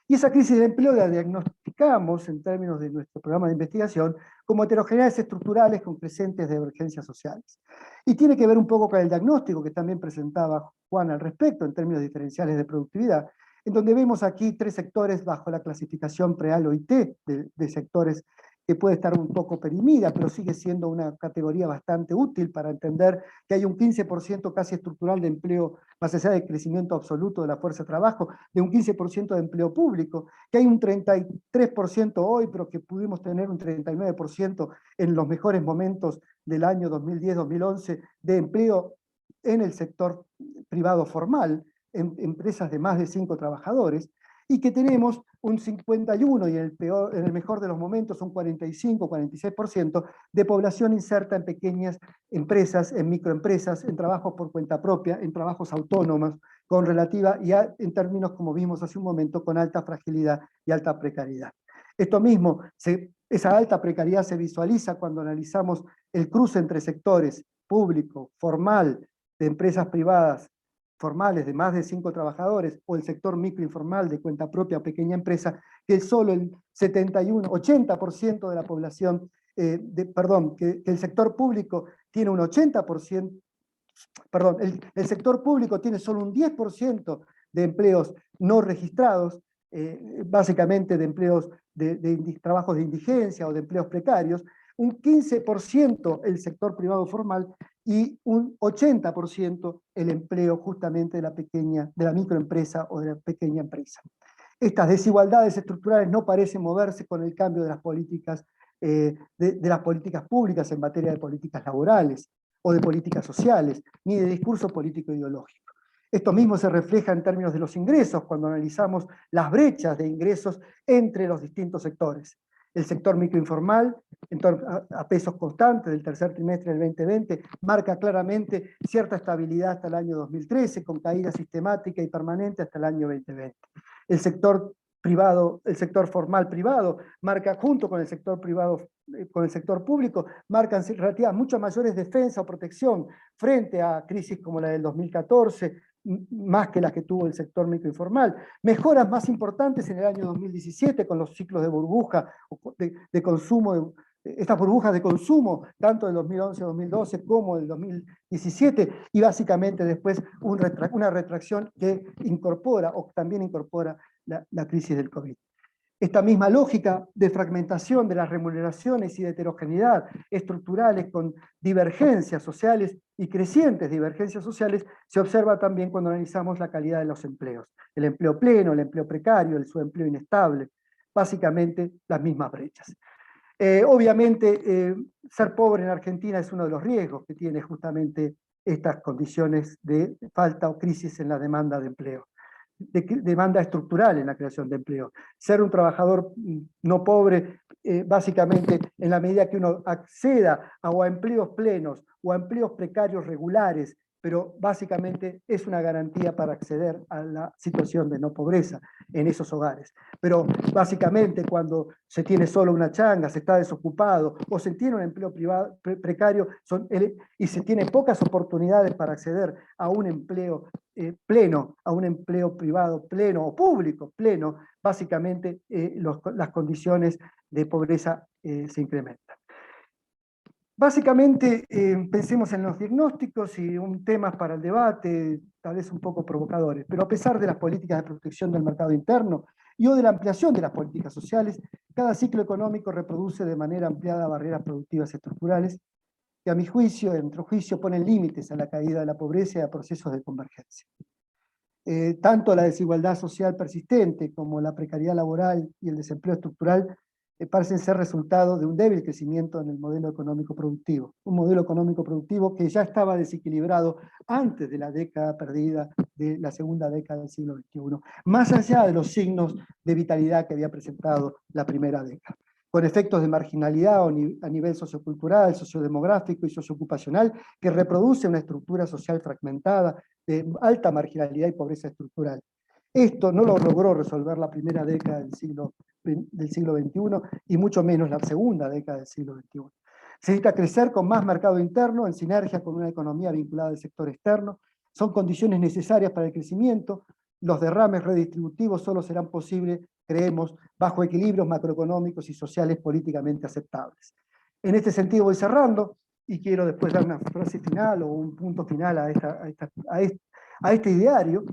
Y esa crisis del empleo la diagnosticamos en términos de nuestro programa de investigación como heterogeneidades estructurales con crecientes divergencias sociales. Y tiene que ver un poco con el diagnóstico que también presentaba Juan al respecto en términos diferenciales de productividad, en donde vemos aquí 3 sectores bajo la clasificación pre-AL-OIT de sectores que puede estar un poco perimida, pero sigue siendo una categoría bastante útil para entender que hay un 15% casi estructural de empleo, más allá del crecimiento absoluto de la fuerza de trabajo, de un 15% de empleo público, que hay un 33% hoy, pero que pudimos tener un 39% en los mejores momentos del año 2010-2011 de empleo en el sector privado formal, en empresas de más de 5 trabajadores, y que tenemos un 51 y en el mejor de los momentos un 45-46% de población inserta en pequeñas empresas, en microempresas, en trabajos por cuenta propia, en trabajos autónomos, con relativa, y en términos, como vimos hace un momento, con alta fragilidad y alta precariedad. Esto mismo, esa alta precariedad se visualiza cuando analizamos el cruce entre sectores público, formal, de empresas privadas, formales de más de 5 trabajadores, o el sector microinformal de cuenta propia o pequeña empresa, que solo el 80% de la población, que el sector público tiene un 80%, el sector público tiene solo un 10% de empleos no registrados, básicamente de empleos de trabajos de indigencia o de empleos precarios, un 15% el sector privado formal y un 80% el empleo justamente de la microempresa o de la pequeña empresa. Estas desigualdades estructurales no parecen moverse con el cambio de las políticas, de las políticas públicas en materia de políticas laborales o de políticas sociales, ni de discurso político ideológico. Esto mismo se refleja en términos de los ingresos, cuando analizamos las brechas de ingresos entre los distintos sectores. El sector microinformal, en torno a pesos constantes del tercer trimestre del 2020, marca claramente cierta estabilidad hasta el año 2013, con caída sistemática y permanente hasta el año 2020. El sector privado, el sector formal privado, marca junto con el sector privado, con el sector público, marcan relativas mucho mayores defensa o protección frente a crisis como la del 2014, más que las que tuvo el sector microinformal. Mejoras más importantes en el año 2017 con los ciclos de burbuja de consumo, estas burbujas de consumo, tanto del 2011-2012 como del 2017, y básicamente después una retracción que incorpora, o también incorpora, la crisis del COVID. Esta misma lógica de fragmentación de las remuneraciones y de heterogeneidad estructurales con divergencias sociales y crecientes divergencias sociales se observa también cuando analizamos la calidad de los empleos. El empleo pleno, el empleo precario, el subempleo inestable, básicamente las mismas brechas. Obviamente, ser pobre en Argentina es uno de los riesgos que tiene justamente estas condiciones de falta o crisis en la demanda de empleo. De demanda estructural en la creación de empleo. Ser un trabajador no pobre, básicamente en la medida que uno acceda a empleos plenos o a empleos precarios regulares pero básicamente es una garantía para acceder a la situación de no pobreza en esos hogares. Pero básicamente cuando se tiene solo una changa, se está desocupado o se tiene un empleo privado, precario y se tiene pocas oportunidades para acceder a un empleo pleno, a un empleo privado pleno o público pleno, básicamente las condiciones de pobreza se incrementan. Básicamente, pensemos en los diagnósticos y un tema para el debate, tal vez un poco provocadores, pero a pesar de las políticas de protección del mercado interno y o de la ampliación de las políticas sociales, cada ciclo económico reproduce de manera ampliada barreras productivas estructurales que a mi juicio, en nuestro juicio, ponen límites a la caída de la pobreza y a procesos de convergencia. Tanto la desigualdad social persistente como la precariedad laboral y el desempleo estructural parecen ser resultado de un débil crecimiento en el modelo económico productivo. Un modelo económico productivo que ya estaba desequilibrado antes de la década perdida de la segunda década del siglo XXI, más allá de los signos de vitalidad que había presentado la primera década, con efectos de marginalidad a nivel sociocultural, sociodemográfico y socioocupacional, que reproduce una estructura social fragmentada de alta marginalidad y pobreza estructural. Esto no lo logró resolver la primera década del siglo XXI y mucho menos la segunda década del siglo XXI. Se necesita crecer con más mercado interno, en sinergia con una economía vinculada al sector externo. Son condiciones necesarias para el crecimiento. Los derrames redistributivos solo serán posibles, creemos, bajo equilibrios macroeconómicos y sociales políticamente aceptables. En este sentido voy cerrando y quiero después dar una frase final o un punto final a este ideario,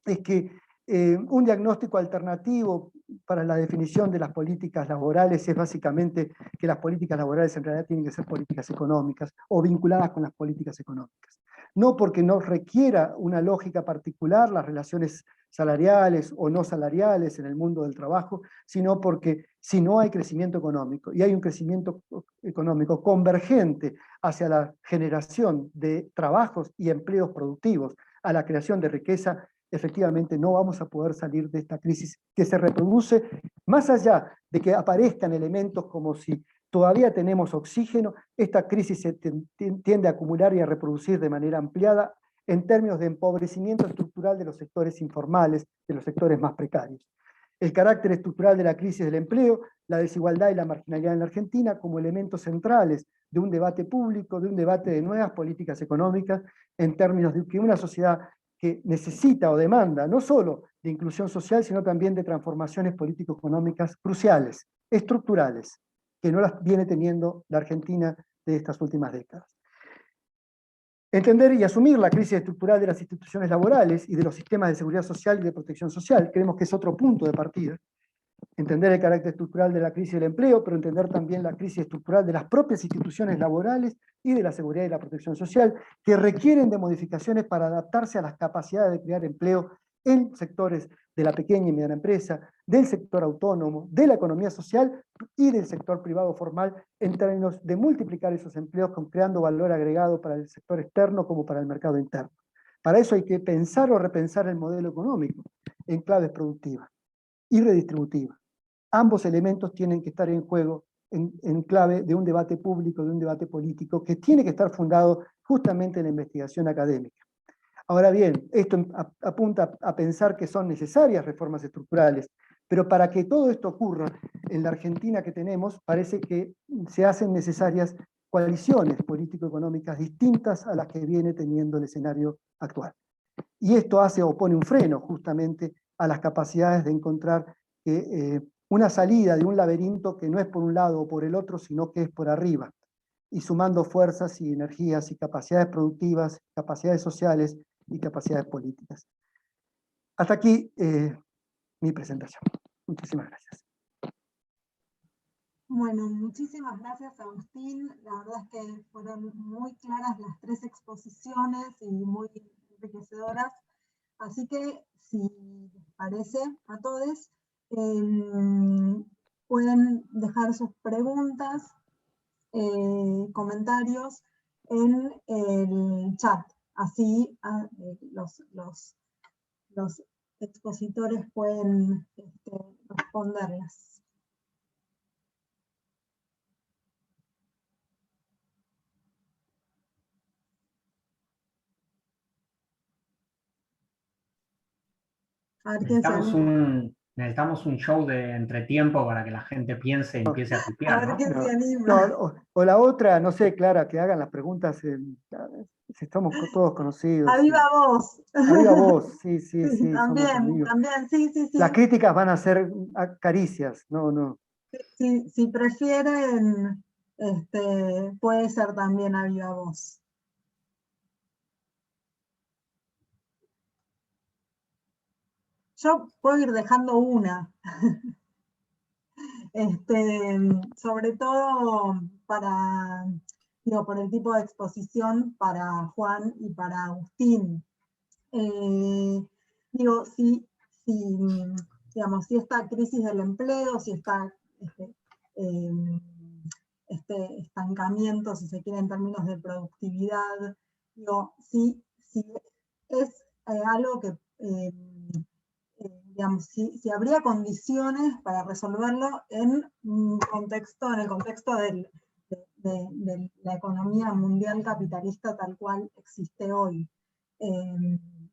es que un diagnóstico alternativo para la definición de las políticas laborales es básicamente que las políticas laborales en realidad tienen que ser políticas económicas o vinculadas con las políticas económicas. No porque no requiera una lógica particular las relaciones salariales o no salariales en el mundo del trabajo, sino porque si no hay crecimiento económico y hay un crecimiento económico convergente hacia la generación de trabajos y empleos productivos, a la creación de riqueza, efectivamente no vamos a poder salir de esta crisis que se reproduce, más allá de que aparezcan elementos como si todavía tenemos oxígeno, esta crisis se tiende a acumular y a reproducir de manera ampliada en términos de empobrecimiento estructural de los sectores informales, de los sectores más precarios. El carácter estructural de la crisis del empleo, la desigualdad y la marginalidad en la Argentina como elementos centrales de un debate público, de un debate de nuevas políticas económicas, en términos de que una sociedad que necesita o demanda no solo de inclusión social, sino también de transformaciones político-económicas cruciales, estructurales, que no las viene teniendo la Argentina de estas últimas décadas. Entender y asumir la crisis estructural de las instituciones laborales y de los sistemas de seguridad social y de protección social, creemos que es otro punto de partida. Entender el carácter estructural de la crisis del empleo, pero entender también la crisis estructural de las propias instituciones laborales y de la seguridad y la protección social, que requieren de modificaciones para adaptarse a las capacidades de crear empleo en sectores de la pequeña y mediana empresa, del sector autónomo, de la economía social y del sector privado formal, en términos de multiplicar esos empleos creando valor agregado para el sector externo como para el mercado interno. Para eso hay que pensar o repensar el modelo económico en claves productivas y redistributiva. Ambos elementos tienen que estar en juego en clave de un debate público, de un debate político, que tiene que estar fundado justamente en la investigación académica. Ahora bien, esto apunta a pensar que son necesarias reformas estructurales, pero para que todo esto ocurra en la Argentina que tenemos, parece que se hacen necesarias coaliciones político-económicas distintas a las que viene teniendo el escenario actual. Y esto hace o pone un freno justamente a las capacidades de encontrar una salida de un laberinto que no es por un lado o por el otro, sino que es por arriba, y sumando fuerzas y energías y capacidades productivas, capacidades sociales y capacidades políticas. Hasta aquí mi presentación. Muchísimas gracias. Bueno, muchísimas gracias, Agustín. La verdad es que fueron muy claras las tres exposiciones y muy enriquecedoras. Así que, si les parece a todos, pueden dejar sus preguntas, comentarios en el chat. Así los expositores pueden responderlas. A ver quién se anima. Necesitamos un show de entretiempo para que la gente piense y empiece a A tipear, ver ¿no? quién se anima. No, o la otra, no sé, Clara, que hagan las preguntas, si estamos todos conocidos. A viva voz. A viva voz, sí, Sí, somos también, amigos. también, sí. Las críticas van a ser caricias, no. Si prefieren, puede ser también a viva voz. Yo puedo ir dejando una. Sobre todo por el tipo de exposición para Juan y para Agustín. Si esta crisis del empleo, si esta estancamiento, si se quiere, en términos de productividad, si es algo que, si habría condiciones para resolverlo en el contexto de la economía mundial capitalista tal cual existe hoy.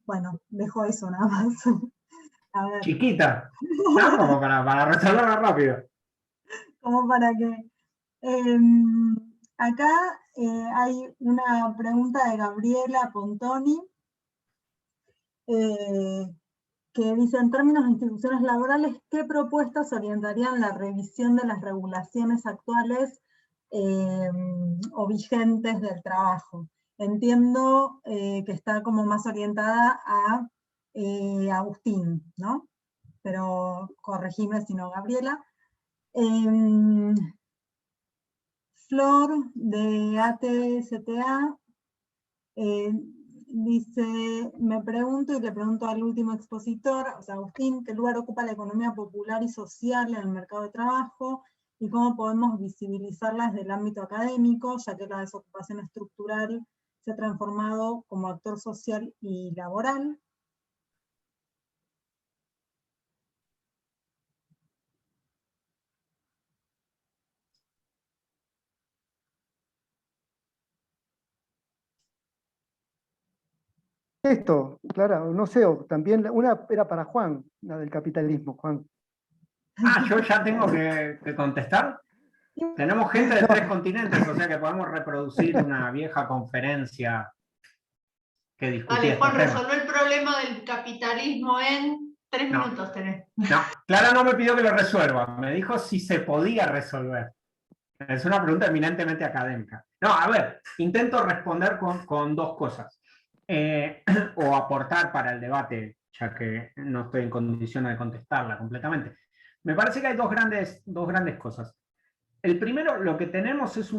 Bueno, dejo eso nada más. A ver. Chiquita, ¿no? Como para resolverlo rápido. Como para que... acá hay una pregunta de Gabriela Pontoni, que dice, en términos de instituciones laborales, ¿qué propuestas orientarían la revisión de las regulaciones actuales o vigentes del trabajo? Entiendo que está como más orientada a Agustín, ¿no? Pero corregime si no, Gabriela. Flor de ATSTA dice, me pregunto y le pregunto al último expositor, o sea, Agustín, ¿qué lugar ocupa la economía popular y social en el mercado de trabajo y cómo podemos visibilizarla desde el ámbito académico, ya que la desocupación estructural se ha transformado como actor social y laboral? Esto, Clara, no sé, o también una era para Juan, la del capitalismo, Juan. Yo ya tengo que contestar. Tenemos gente de 3 continentes, o sea que podemos reproducir una vieja conferencia que discutía. Dale, Juan, resolver el problema del capitalismo en 3 minutos tenés. No, Clara no me pidió que lo resuelva, me dijo si se podía resolver. Es una pregunta eminentemente académica. No, a ver, intento responder con 2 cosas. O aportar para el debate, ya que no estoy en condiciones de contestarla completamente. Me parece que hay dos grandes cosas. El primero, lo que tenemos es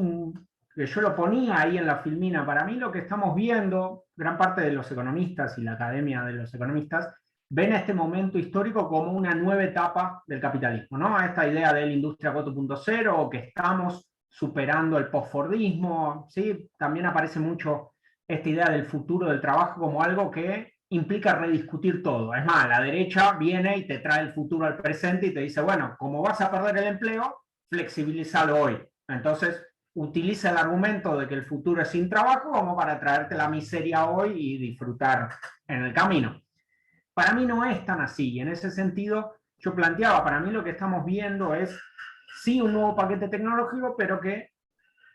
que yo lo ponía ahí en la filmina, para mí lo que estamos viendo, gran parte de los economistas y la academia de los economistas, ven este momento histórico como una nueva etapa del capitalismo, ¿no? Esta idea de la industria 4.0, o que estamos superando el postfordismo, ¿sí? También aparece mucho esta idea del futuro del trabajo como algo que implica rediscutir todo. Es más, la derecha viene y te trae el futuro al presente y te dice, bueno, como vas a perder el empleo, flexibilízalo hoy. Entonces, utiliza el argumento de que el futuro es sin trabajo como para traerte la miseria hoy y disfrutar en el camino. Para mí no es tan así, y en ese sentido yo planteaba, para mí lo que estamos viendo es sí un nuevo paquete tecnológico, pero que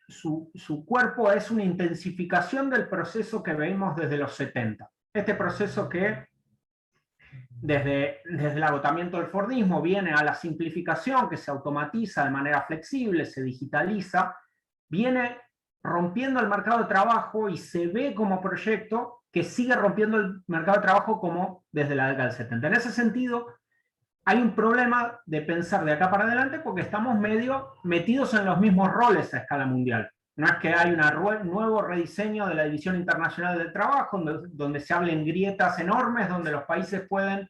su cuerpo es una intensificación del proceso que vemos desde los 70. Este proceso que desde el agotamiento del fordismo viene a la simplificación, que se automatiza de manera flexible, se digitaliza, viene rompiendo el mercado de trabajo y se ve como proyecto que sigue rompiendo el mercado de trabajo como desde la década del 70. En ese sentido, hay un problema de pensar de acá para adelante porque estamos medio metidos en los mismos roles a escala mundial. No es que hay un nuevo rediseño de la División Internacional del Trabajo, donde se hablen grietas enormes, donde los países pueden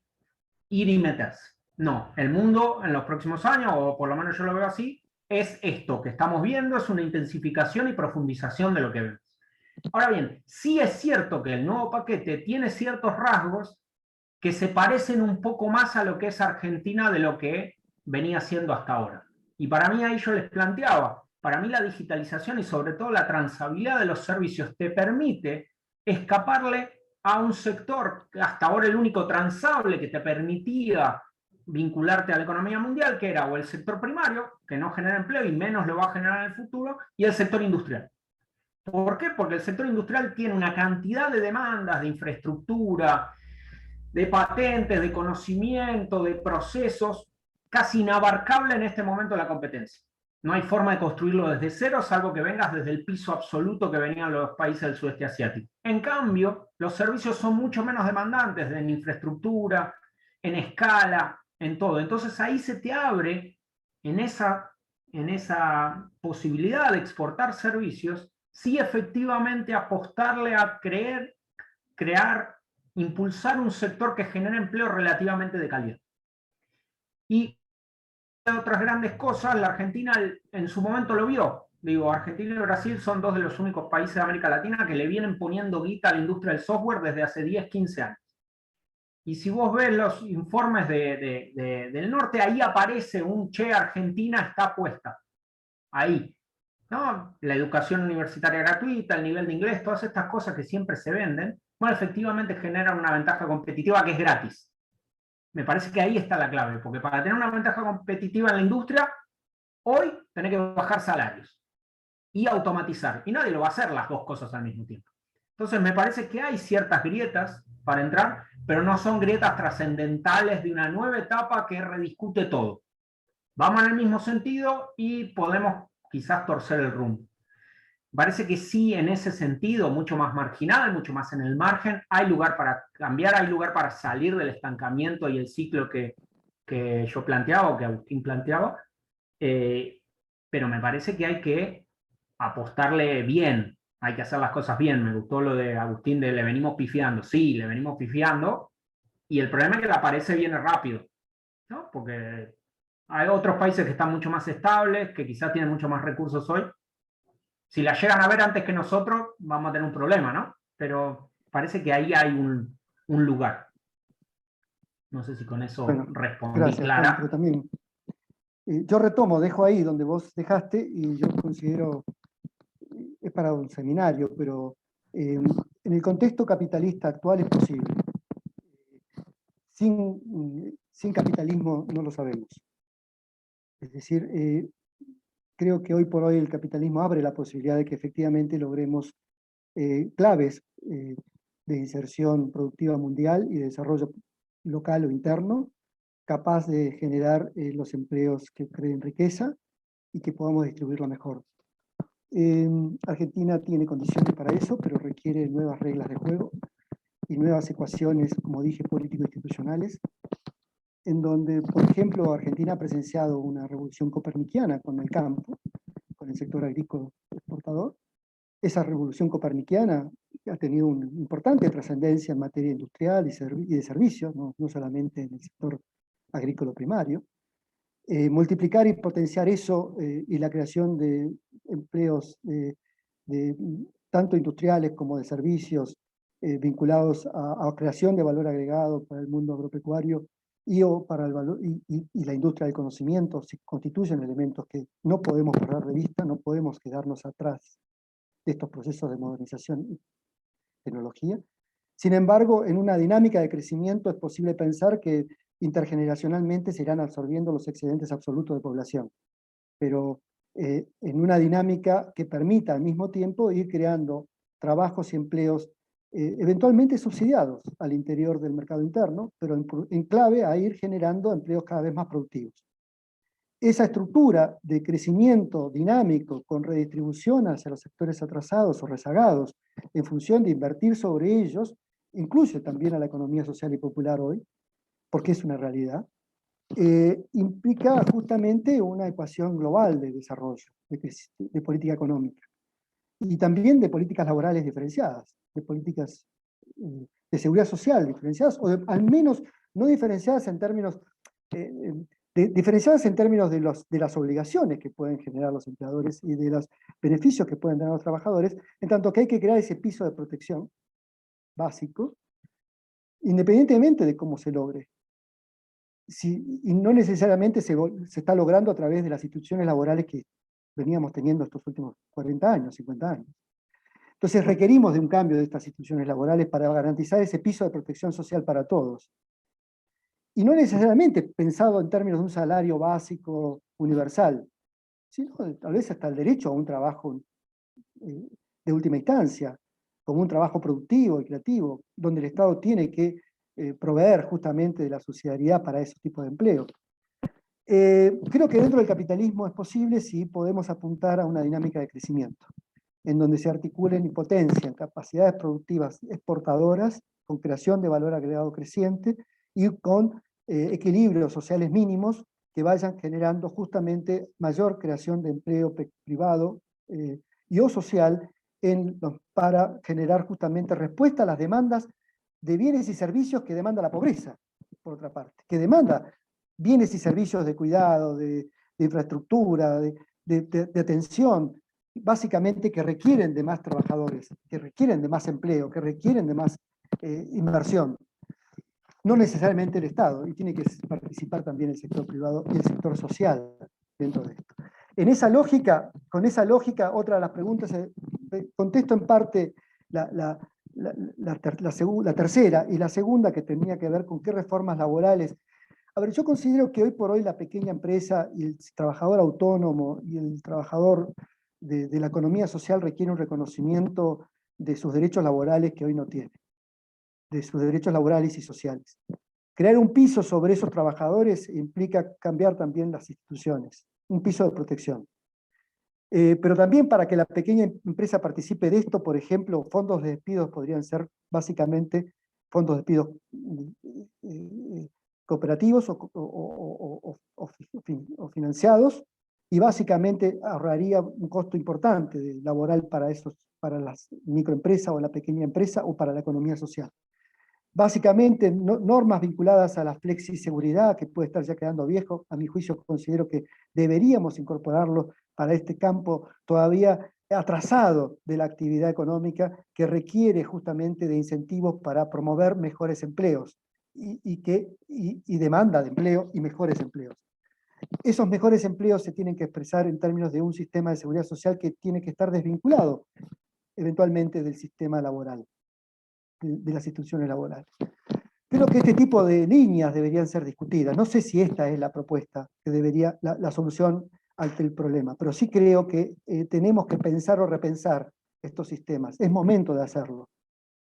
ir y meterse. No, el mundo en los próximos años, o por lo menos yo lo veo así, es esto que estamos viendo, es una intensificación y profundización de lo que vemos. Ahora bien, sí es cierto que el nuevo paquete tiene ciertos rasgos que se parecen un poco más a lo que es Argentina de lo que venía siendo hasta ahora. Y para mí ahí yo les planteaba, para mí la digitalización y sobre todo la transabilidad de los servicios te permite escaparle a un sector que hasta ahora el único transable que te permitía vincularte a la economía mundial, que era o el sector primario, que no genera empleo y menos lo va a generar en el futuro, y el sector industrial. ¿Por qué? Porque el sector industrial tiene una cantidad de demandas de infraestructura, de patentes, de conocimiento, de procesos, casi inabarcable en este momento la competencia. No hay forma de construirlo desde cero, salvo que vengas desde el piso absoluto que venían los países del sudeste asiático. En cambio, los servicios son mucho menos demandantes en infraestructura, en escala, en todo. Entonces ahí se te abre en esa posibilidad de exportar servicios, sí efectivamente apostarle a crear, impulsar un sector que genere empleo relativamente de calidad. Y otras grandes cosas, la Argentina en su momento lo vio. Digo, Argentina y Brasil son dos de los únicos países de América Latina que le vienen poniendo guita a la industria del software desde hace 10, 15 años. Y si vos ves los informes del norte, ahí aparece un che, Argentina está puesta. Ahí. ¿No? La educación universitaria gratuita, el nivel de inglés, todas estas cosas que siempre se venden, bueno, efectivamente generan una ventaja competitiva que es gratis. Me parece que ahí está la clave, porque para tener una ventaja competitiva en la industria, hoy tenés que bajar salarios y automatizar. Y nadie lo va a hacer las dos cosas al mismo tiempo. Entonces me parece que hay ciertas grietas para entrar, pero no son grietas trascendentales de una nueva etapa que rediscute todo. Vamos en el mismo sentido y podemos quizás torcer el rumbo. Parece que sí, en ese sentido, mucho más marginal, mucho más en el margen, hay lugar para cambiar, hay lugar para salir del estancamiento y el ciclo que yo planteaba o que Agustín planteaba, pero me parece que hay que apostarle bien, hay que hacer las cosas bien. Me gustó lo de Agustín de le venimos pifiando. Sí, le venimos pifiando, y el problema es que la aparece viene rápido, ¿no? Porque hay otros países que están mucho más estables, que quizás tienen mucho más recursos hoy. Si la llegan a ver antes que nosotros, vamos a tener un problema, ¿no? Pero parece que ahí hay un lugar. No sé si con eso respondí, gracias, Clara. Juan, pero también, yo retomo, dejo ahí donde vos dejaste, y yo considero, es para un seminario, pero en el contexto capitalista actual es posible. Sin capitalismo no lo sabemos. Es decir, creo que hoy por hoy el capitalismo abre la posibilidad de que efectivamente logremos claves de inserción productiva mundial y de desarrollo local o interno, capaz de generar los empleos que creen riqueza y que podamos distribuirla mejor. Argentina tiene condiciones para eso, pero requiere nuevas reglas de juego y nuevas ecuaciones, como dije, político-institucionales, en donde, por ejemplo, Argentina ha presenciado una revolución copernicana con el campo, con el sector agrícola exportador. Esa revolución copernicana ha tenido una importante trascendencia en materia industrial y de servicios, no solamente en el sector agrícola primario. Multiplicar y potenciar eso y la creación de empleos tanto industriales como de servicios vinculados a creación de valor agregado para el mundo agropecuario y la industria del conocimiento constituyen elementos que no podemos perder de vista, no podemos quedarnos atrás de estos procesos de modernización y tecnología. Sin embargo, en una dinámica de crecimiento es posible pensar que intergeneracionalmente se irán absorbiendo los excedentes absolutos de población, pero en una dinámica que permita al mismo tiempo ir creando trabajos y empleos eventualmente subsidiados al interior del mercado interno, pero en clave a ir generando empleos cada vez más productivos. Esa estructura de crecimiento dinámico con redistribución hacia los sectores atrasados o rezagados en función de invertir sobre ellos, incluye también a la economía social y popular hoy, porque es una realidad, implica justamente una ecuación global de desarrollo, de política económica, y también de políticas laborales diferenciadas, de políticas de seguridad social diferenciadas, o al menos no diferenciadas en términos, diferenciadas en términos de las obligaciones que pueden generar los empleadores y de los beneficios que pueden tener los trabajadores, en tanto que hay que crear ese piso de protección básico, independientemente de cómo se logre. Y no necesariamente se está logrando a través de las instituciones laborales que veníamos teniendo estos últimos 40 años, 50 años. Entonces requerimos de un cambio de estas instituciones laborales para garantizar ese piso de protección social para todos. Y no necesariamente pensado en términos de un salario básico universal, sino tal vez hasta el derecho a un trabajo de última instancia, como un trabajo productivo y creativo, donde el Estado tiene que proveer justamente de la subsidiariedad para esos tipos de empleo. Creo que dentro del capitalismo es posible si podemos apuntar a una dinámica de crecimiento, en donde se articulen y potencian capacidades productivas exportadoras, con creación de valor agregado creciente y con equilibrios sociales mínimos que vayan generando justamente mayor creación de empleo privado y o social para generar justamente respuesta a las demandas de bienes y servicios que demanda la pobreza, por otra parte, que demanda bienes y servicios de cuidado, de infraestructura, de atención, básicamente que requieren de más trabajadores, que requieren de más empleo, que requieren de más inversión. No necesariamente el Estado, y tiene que participar también el sector privado y el sector social dentro de esto. En esa lógica, con esa lógica, otra de las preguntas, contesto en parte la tercera, y la segunda que tenía que ver con qué reformas laborales. A ver, yo considero que hoy por hoy la pequeña empresa y el trabajador autónomo y el trabajador de la economía social requiere un reconocimiento de sus derechos laborales que hoy no tiene, de sus derechos laborales y sociales. Crear un piso sobre esos trabajadores implica cambiar también las instituciones, un piso de protección. Pero también para que la pequeña empresa participe de esto, por ejemplo, fondos de despidos podrían ser básicamente fondos de despidos cooperativos o financiados, y básicamente ahorraría un costo importante laboral para las microempresas o la pequeña empresa o para la economía social. Básicamente, normas vinculadas a la flexiseguridad, que puede estar ya quedando viejo, a mi juicio considero que deberíamos incorporarlo para este campo todavía atrasado de la actividad económica, que requiere justamente de incentivos para promover mejores empleos y demanda de empleo y mejores empleos. Esos mejores empleos se tienen que expresar en términos de un sistema de seguridad social que tiene que estar desvinculado eventualmente del sistema laboral, de las instituciones laborales. Creo que este tipo de líneas deberían ser discutidas. No sé si esta es la propuesta que debería, la solución ante el problema, pero sí creo que tenemos que pensar o repensar estos sistemas. Es momento de hacerlo,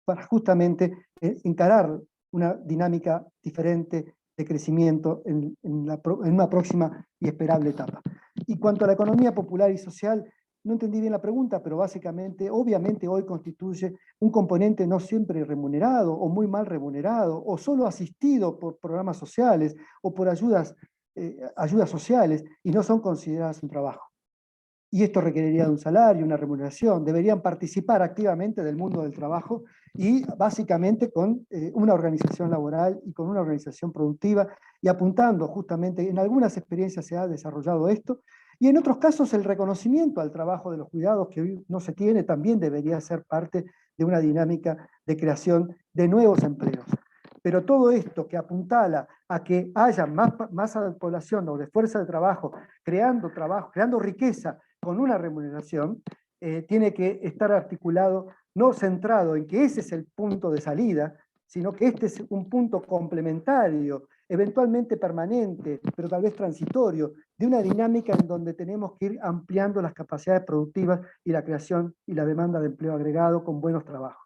para justamente encarar una dinámica diferente de crecimiento en una próxima y esperable etapa. Y cuanto a la economía popular y social, no entendí bien la pregunta, pero básicamente, obviamente hoy constituye un componente no siempre remunerado, o muy mal remunerado, o solo asistido por programas sociales, o por ayudas sociales, y no son consideradas un trabajo. Y esto requeriría de un salario, una remuneración. Deberían participar activamente del mundo del trabajo y básicamente con una organización laboral y con una organización productiva, y apuntando justamente, en algunas experiencias se ha desarrollado esto, y en otros casos el reconocimiento al trabajo de los cuidados que hoy no se tiene también debería ser parte de una dinámica de creación de nuevos empleos. Pero todo esto que apuntala a que haya más población o de fuerza de trabajo, creando riqueza con una remuneración, tiene que estar articulado, no centrado en que ese es el punto de salida, sino que este es un punto complementario, eventualmente permanente, pero tal vez transitorio, de una dinámica en donde tenemos que ir ampliando las capacidades productivas y la creación y la demanda de empleo agregado con buenos trabajos.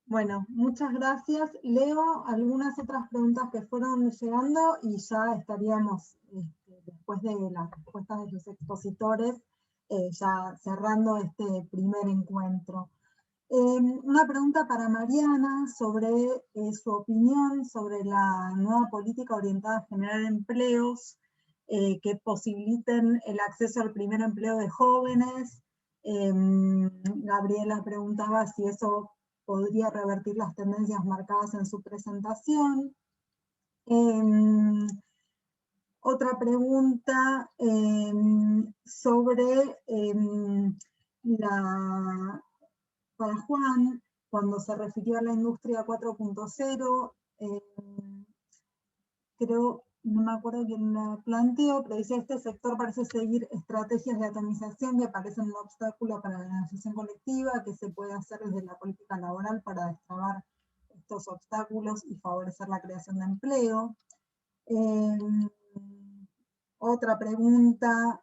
Bueno, muchas gracias. Leo algunas otras preguntas que fueron llegando y ya estaríamos, después de las respuestas de los expositores, ya cerrando este primer encuentro. Una pregunta para Mariana sobre su opinión sobre la nueva política orientada a generar empleos que posibiliten el acceso al primer empleo de jóvenes. Gabriela preguntaba si eso podría revertir las tendencias marcadas en su presentación. Otra pregunta sobre para Juan, cuando se refirió a la industria 4.0, creo no me acuerdo quién la planteó, pero dice: este sector parece seguir estrategias de atomización que parecen un obstáculo para la negociación colectiva. ¿Qué se puede hacer desde la política laboral para destrabar estos obstáculos y favorecer la creación de empleo? Otra pregunta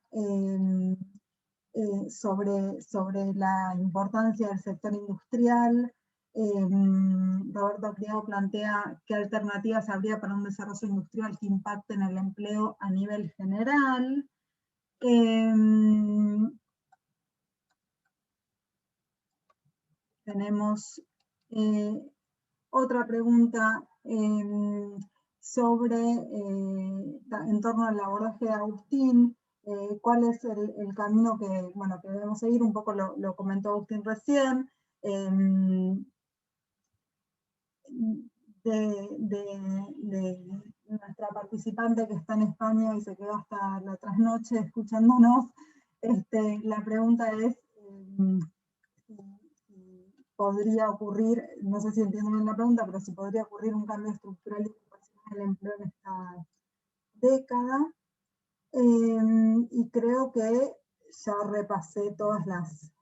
sobre la importancia del sector industrial. Roberto Criado plantea qué alternativas habría para un desarrollo industrial que impacte en el empleo a nivel general. Tenemos otra pregunta en torno al abordaje de Agustín. ¿Cuál es el camino que debemos seguir? Un poco lo comentó Agustín recién. De nuestra participante que está en España y se quedó hasta la trasnoche escuchándonos, la pregunta es si podría ocurrir, no sé si entiendo bien la pregunta, pero si podría ocurrir un cambio estructural y ocupacional del empleo en esta década. Y creo que ya repasé todas las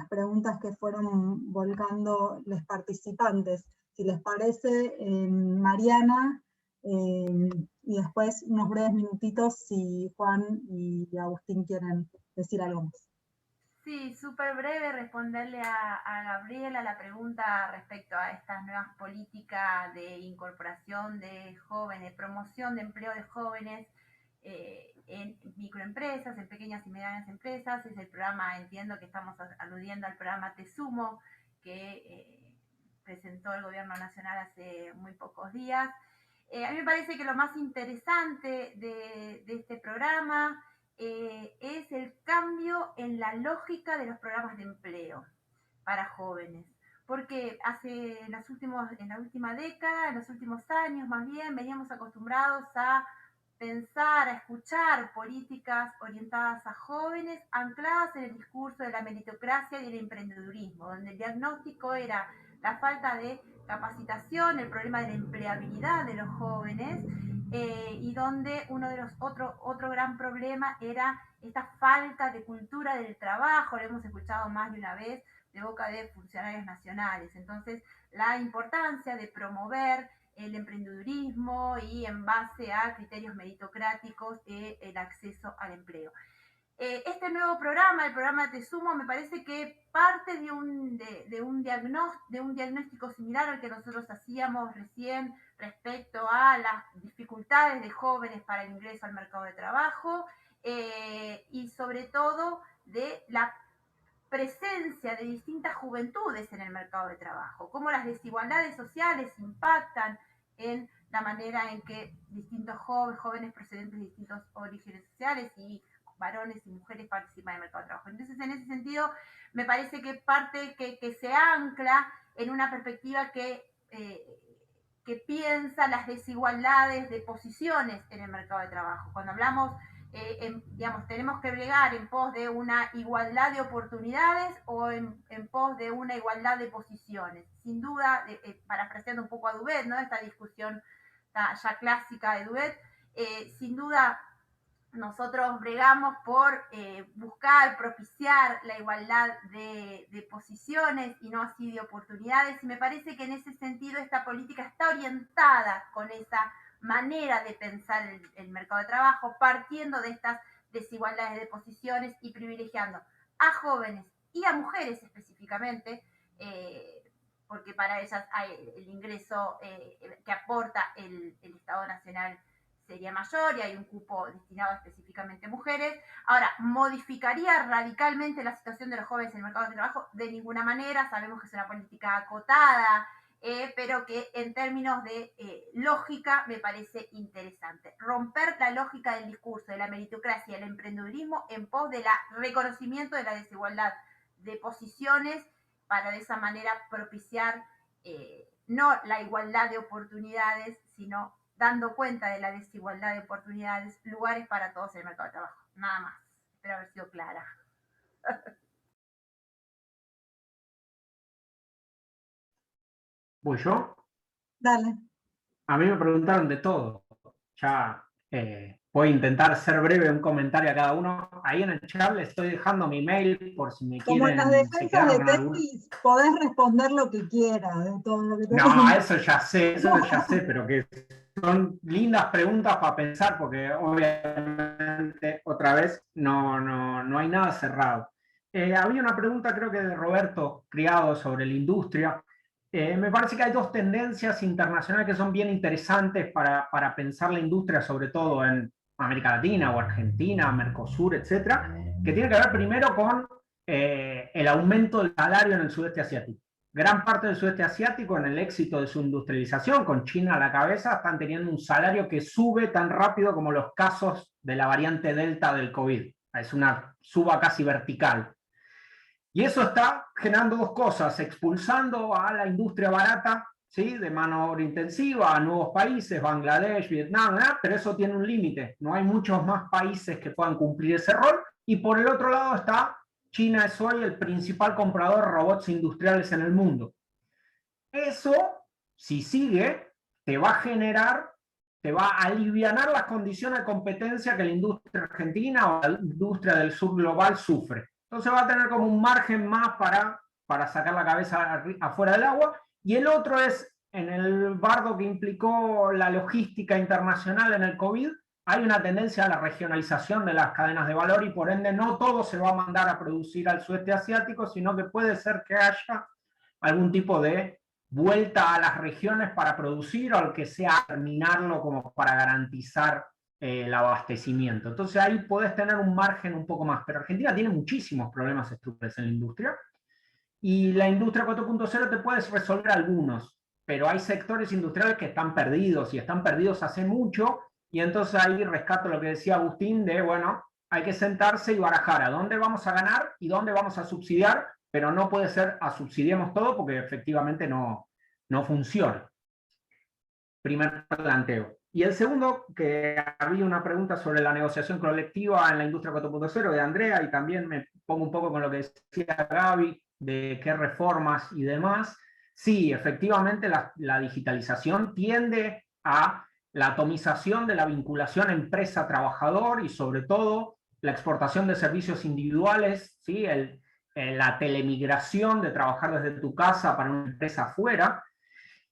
preguntas que fueron volcando los participantes. Si les parece, Mariana, y después unos breves minutitos si Juan y Agustín quieren decir algo más. Sí, súper breve responderle a Gabriela la pregunta respecto a estas nuevas políticas de incorporación de jóvenes, promoción de empleo de jóvenes en microempresas, en pequeñas y medianas empresas. Es el programa, entiendo que estamos aludiendo al programa Te Sumo, que presentó el gobierno nacional hace muy pocos días. A mí me parece que lo más interesante de este programa es el cambio en la lógica de los programas de empleo para jóvenes. Porque en la última década, en los últimos años más bien, veníamos acostumbrados a pensar, a escuchar políticas orientadas a jóvenes, ancladas en el discurso de la meritocracia y el emprendedurismo, donde el diagnóstico era la falta de capacitación, el problema de la empleabilidad de los jóvenes, y donde uno de los otro gran problema era esta falta de cultura del trabajo. Lo hemos escuchado más de una vez de boca de funcionarios nacionales. Entonces, la importancia de promover el emprendedurismo y en base a criterios meritocráticos el acceso al empleo. Este nuevo programa, el programa Te Sumo, me parece que parte de un diagnóstico similar al que nosotros hacíamos recién respecto a las dificultades de jóvenes para el ingreso al mercado de trabajo, y sobre todo de la presencia de distintas juventudes en el mercado de trabajo, cómo las desigualdades sociales impactan en la manera en que distintos jóvenes procedentes de distintos orígenes sociales y varones y mujeres participan en el mercado de trabajo. Entonces, en ese sentido, me parece que parte que se ancla en una perspectiva que piensa las desigualdades de posiciones en el mercado de trabajo. Cuando hablamos, tenemos que bregar en pos de una igualdad de oportunidades o en pos de una igualdad de posiciones. Sin duda, parafraseando un poco a Duvet, ¿no? Esta discusión ya clásica de Duvet, sin duda nosotros bregamos por buscar, propiciar la igualdad de posiciones y no así de oportunidades, y me parece que en ese sentido esta política está orientada con esa manera de pensar el mercado de trabajo, partiendo de estas desigualdades de posiciones y privilegiando a jóvenes y a mujeres específicamente, porque para ellas hay el ingreso que aporta el Estado Nacional sería mayor y hay un cupo destinado específicamente a mujeres. Ahora, ¿modificaría radicalmente la situación de los jóvenes en el mercado de trabajo? De ninguna manera. Sabemos que es una política acotada, pero que en términos de lógica me parece interesante. Romper la lógica del discurso de la meritocracia y el emprendedurismo en pos del reconocimiento de la desigualdad de posiciones para de esa manera propiciar no la igualdad de oportunidades, sino dando cuenta de la desigualdad de oportunidades, lugares para todos en el mercado de trabajo. Nada más. Espero haber sido clara. ¿Voy yo? Dale. A mí me preguntaron de todo. ya voy a intentar ser breve, un comentario a cada uno. Ahí en el chat les estoy dejando mi mail por si me Como en quieren... las se defensas de quedaron con alguna. tesis, podés responder lo que quieras de todo lo que te No, preguntan. eso ya sé, pero que son lindas preguntas para pensar, porque obviamente, otra vez, no hay nada cerrado. Había una pregunta, creo que de Roberto Criado, sobre la industria. Me parece que hay dos tendencias internacionales que son bien interesantes para pensar la industria, sobre todo en América Latina o Argentina, Mercosur, etcétera, que tiene que ver primero con el aumento del salario en el sudeste asiático. Gran parte del sudeste asiático, en el éxito de su industrialización, con China a la cabeza, están teniendo un salario que sube tan rápido como los casos de la variante Delta del COVID. Es una suba casi vertical. Y eso está generando dos cosas: expulsando a la industria barata, ¿sí?, de mano de obra intensiva, a nuevos países, Bangladesh, Vietnam, ¿verdad? Pero eso tiene un límite. No hay muchos más países que puedan cumplir ese rol. Y por el otro lado está China, es hoy el principal comprador de robots industriales en el mundo. Eso, si sigue, te va a alivianar las condiciones de competencia que la industria argentina o la industria del sur global sufre. Entonces va a tener como un margen más para sacar la cabeza afuera del agua. Y el otro es, en el bardo que implicó la logística internacional en el COVID, hay una tendencia a la regionalización de las cadenas de valor y por ende no todo se va a mandar a producir al sudeste asiático, sino que puede ser que haya algún tipo de vuelta a las regiones para producir, o al que sea terminarlo como para garantizar el abastecimiento. Entonces ahí podés tener un margen un poco más, pero Argentina tiene muchísimos problemas estructurales en la industria, y la industria 4.0 te puedes resolver algunos, pero hay sectores industriales que están perdidos, y están perdidos hace mucho, y entonces ahí rescato lo que decía Agustín de, bueno, hay que sentarse y barajar a dónde vamos a ganar y dónde vamos a subsidiar, pero no puede ser a subsidiemos todo porque efectivamente no funciona. Primer planteo. Y el segundo, que había una pregunta sobre la negociación colectiva en la industria 4.0 de Andrea, y también me pongo un poco con lo que decía Gaby, de qué reformas y demás. Sí, efectivamente la digitalización tiende a la atomización de la vinculación empresa-trabajador y sobre todo la exportación de servicios individuales, ¿sí? La telemigración de trabajar desde tu casa para una empresa afuera,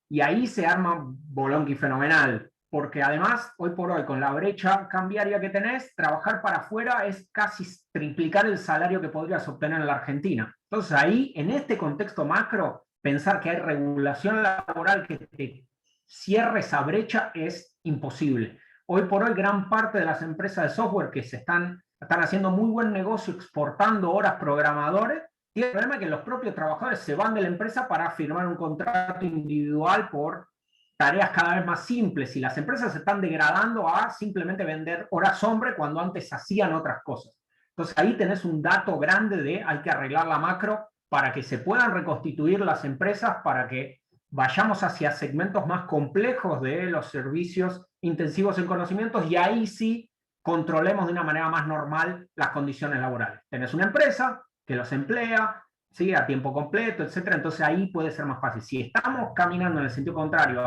y ahí se arma bolonqui fenomenal, porque además, hoy por hoy, con la brecha cambiaria que tenés, trabajar para afuera es casi triplicar el salario que podrías obtener en la Argentina. Entonces ahí, en este contexto macro, pensar que hay regulación laboral que te cierre esa brecha es imposible. Hoy por hoy, gran parte de las empresas de software que están haciendo muy buen negocio exportando horas programadores, tiene el problema que los propios trabajadores se van de la empresa para firmar un contrato individual por tareas cada vez más simples, y las empresas se están degradando a simplemente vender horas hombre cuando antes hacían otras cosas. Entonces ahí tenés un dato grande de hay que arreglar la macro para que se puedan reconstituir las empresas, para que vayamos hacia segmentos más complejos de los servicios intensivos en conocimientos, y ahí sí controlemos de una manera más normal las condiciones laborales. Tenés una empresa que los emplea, ¿sí?, a tiempo completo, etcétera. Entonces ahí puede ser más fácil. Si estamos caminando en el sentido contrario,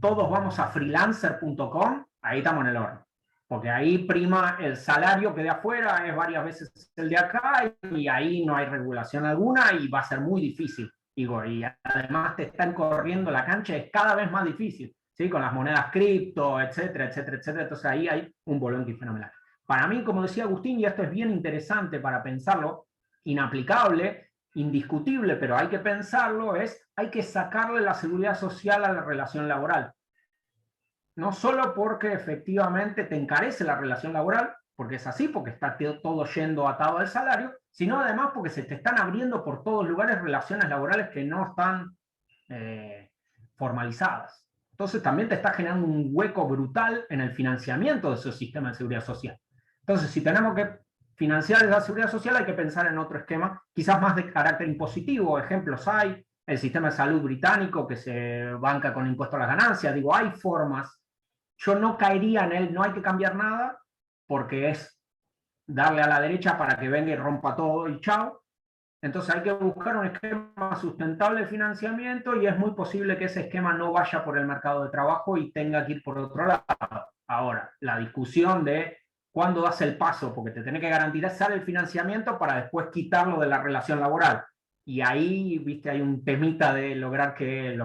todos vamos a freelancer.com, ahí estamos en el horno. Porque ahí prima el salario que de afuera es varias veces el de acá, y ahí no hay regulación alguna y va a ser muy difícil. Digo, y además te están corriendo la cancha, es cada vez más difícil, ¿sí?, con las monedas cripto, etcétera, etcétera, etcétera. Entonces ahí hay un bolonqui fenomenal. Para mí, como decía Agustín, y esto es bien interesante para pensarlo, inaplicable, indiscutible, pero hay que pensarlo, hay que sacarle la seguridad social a la relación laboral. No solo porque efectivamente te encarece la relación laboral, porque es así, porque está todo yendo atado al salario, sino además porque se te están abriendo por todos lugares relaciones laborales que no están formalizadas. Entonces también te está generando un hueco brutal en el financiamiento de esos sistemas de seguridad social. Entonces, si tenemos que financiar esa seguridad social, hay que pensar en otro esquema, quizás más de carácter impositivo. Ejemplos hay, el sistema de salud británico que se banca con impuesto a las ganancias. Digo, hay formas. Yo no caería en él, no hay que cambiar nada, porque es darle a la derecha para que venga y rompa todo y chao. Entonces hay que buscar un esquema sustentable de financiamiento y es muy posible que ese esquema no vaya por el mercado de trabajo y tenga que ir por otro lado. Ahora, la discusión de cuándo das el paso, porque te tenés que garantizar el financiamiento para después quitarlo de la relación laboral. Y ahí, viste, hay un temita de lograr que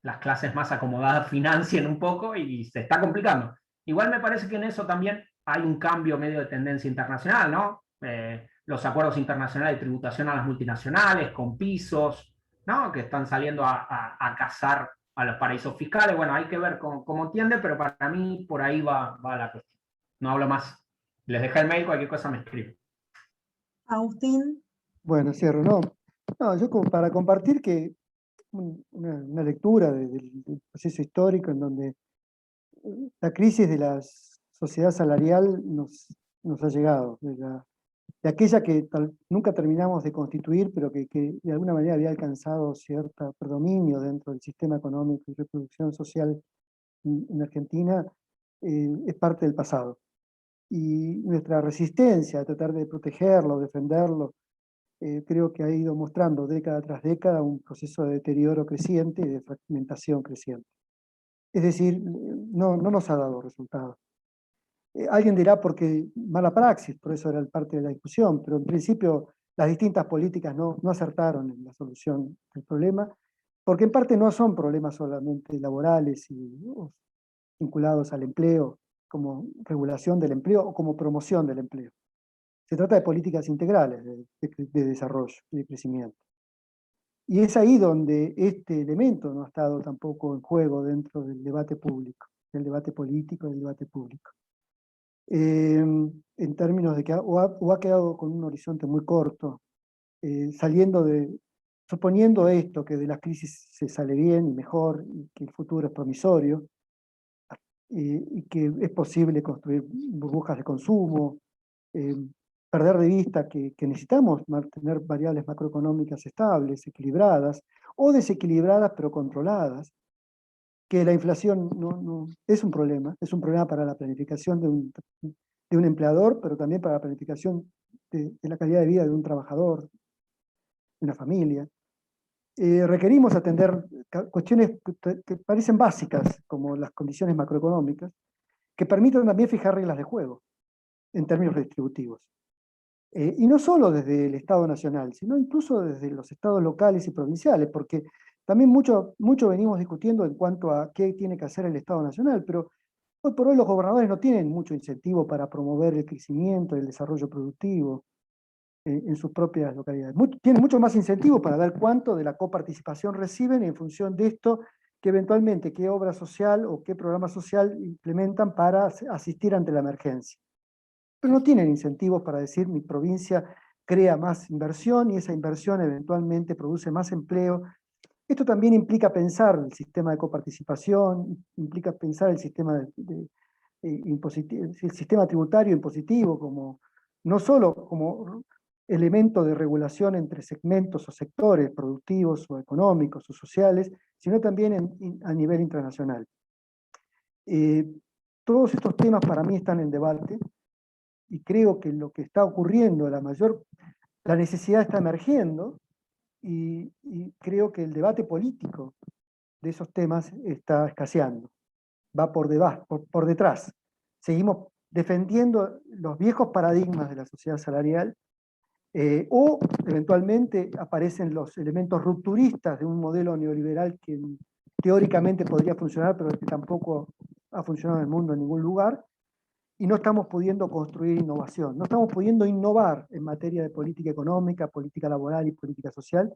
las clases más acomodadas financien un poco y se está complicando. Igual me parece que en eso también hay un cambio medio de tendencia internacional, ¿no? Los acuerdos internacionales de tributación a las multinacionales, con pisos, ¿no? Que están saliendo a cazar a los paraísos fiscales. Bueno, hay que ver cómo tiende, pero para mí por ahí va la cuestión. No hablo más. Les dejé el mail, cualquier cosa me escribe. Agustín. Bueno, cierro, no. No, yo como para compartir que una lectura del proceso histórico en donde la crisis de la sociedad salarial nos ha llegado, de aquella que nunca terminamos de constituir, pero que de alguna manera había alcanzado cierto predominio dentro del sistema económico y reproducción social en Argentina, es parte del pasado. Y nuestra resistencia a tratar de protegerlo, defenderlo, creo que ha ido mostrando década tras década un proceso de deterioro creciente y de fragmentación creciente. Es decir, no nos ha dado resultados. Alguien dirá porque mala praxis, por eso era parte de la discusión, pero en principio las distintas políticas no acertaron en la solución del problema, porque en parte no son problemas solamente laborales y vinculados al empleo, como regulación del empleo o como promoción del empleo. Se trata de políticas integrales de desarrollo y de crecimiento. Y es ahí donde este elemento no ha estado tampoco en juego dentro del debate público, del debate político, del debate público. En términos de que ha quedado con un horizonte muy corto, suponiendo esto, que de las crisis se sale bien y mejor, y que el futuro es promisorio, y que es posible construir burbujas de consumo, perder de vista que necesitamos mantener variables macroeconómicas estables, equilibradas, o desequilibradas pero controladas, que la inflación no es un problema para la planificación de un empleador, pero también para la planificación de la calidad de vida de un trabajador, de una familia. Requerimos atender cuestiones que parecen básicas, como las condiciones macroeconómicas, que permitan también fijar reglas de juego en términos redistributivos. Y no solo desde el Estado Nacional, sino incluso desde los estados locales y provinciales, porque también mucho venimos discutiendo en cuanto a qué tiene que hacer el Estado Nacional, pero hoy por hoy los gobernadores no tienen mucho incentivo para promover el crecimiento y el desarrollo productivo en sus propias localidades. Tienen mucho más incentivo para ver cuánto de la coparticipación reciben en función de esto, que eventualmente qué obra social o qué programa social implementan para asistir ante la emergencia. Pero no tienen incentivos para decir mi provincia crea más inversión y esa inversión eventualmente produce más empleo. Esto también implica pensar el sistema de coparticipación, implica pensar el sistema, el sistema tributario impositivo como, no solo como elemento de regulación entre segmentos o sectores productivos o económicos o sociales, sino también a nivel internacional. Todos estos temas para mí están en debate, y creo que lo que está ocurriendo, la necesidad está emergiendo, y creo que el debate político de esos temas está escaseando, va por detrás. Seguimos defendiendo los viejos paradigmas de la sociedad salarial, o eventualmente aparecen los elementos rupturistas de un modelo neoliberal que teóricamente podría funcionar, pero que tampoco ha funcionado en el mundo en ningún lugar, y no estamos pudiendo construir innovación, no estamos pudiendo innovar en materia de política económica, política laboral y política social,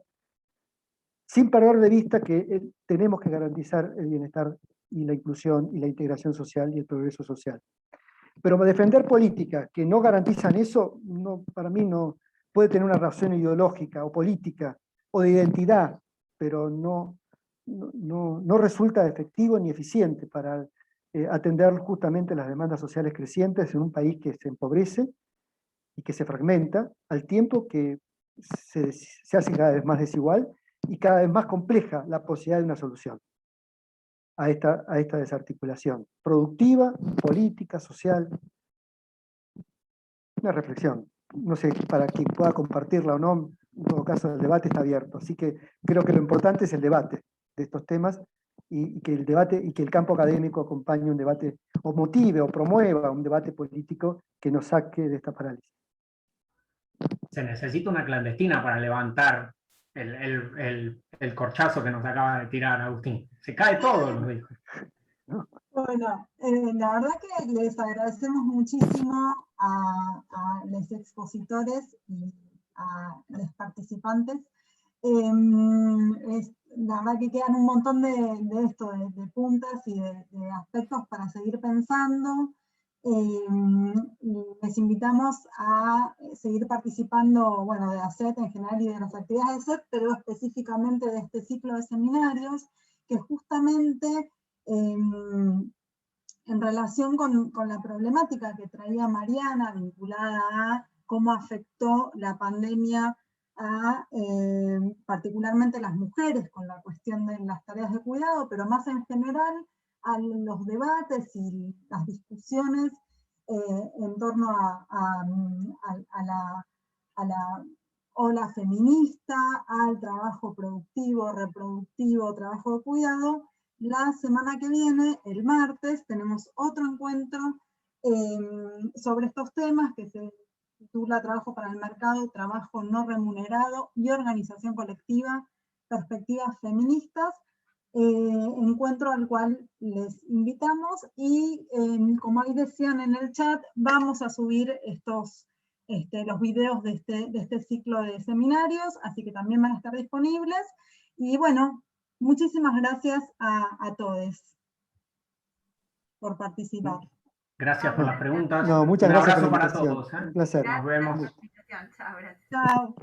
sin perder de vista que tenemos que garantizar el bienestar y la inclusión y la integración social y el progreso social. Pero defender políticas que no garantizan eso, para mí no puede tener una razón ideológica o política o de identidad, pero no resulta efectivo ni eficiente para atender justamente las demandas sociales crecientes en un país que se empobrece y que se fragmenta, al tiempo que se hace cada vez más desigual y cada vez más compleja la posibilidad de una solución a esta desarticulación productiva, política, social. Una reflexión, no sé, para quien pueda compartirla o no, en todo caso el debate está abierto. Así que creo que lo importante es el debate de estos temas y que el debate y que el campo académico acompañe un debate o motive o promueva un debate político que nos saque de esta parálisis. Se necesita una clandestina para levantar el corchazo que nos acaba de tirar Agustín. Se cae todo, nos dijo. Bueno, la verdad que les agradecemos muchísimo a los expositores y a los participantes. La verdad que quedan un montón de puntas y de aspectos para seguir pensando. Y les invitamos a seguir participando, bueno, de ACET en general y de las actividades de ACET, pero específicamente de este ciclo de seminarios, que justamente en relación con la problemática que traía Mariana, vinculada a cómo afectó la pandemia a particularmente las mujeres con la cuestión de las tareas de cuidado, pero más en general a los debates y las discusiones en torno a la ola feminista, al trabajo productivo, reproductivo, trabajo de cuidado. La semana que viene, el martes, tenemos otro encuentro sobre estos temas que se titula Trabajo para el mercado, trabajo no remunerado y organización colectiva, perspectivas feministas, encuentro al cual les invitamos y como ahí decían en el chat, vamos a subir los videos de este ciclo de seminarios, así que también van a estar disponibles. Y bueno, muchísimas gracias a todos por participar. Gracias por las preguntas. No, muchas Un gracias abrazo por la para invitación. todos. Un placer. Nos vemos. Chao, gracias. Chao.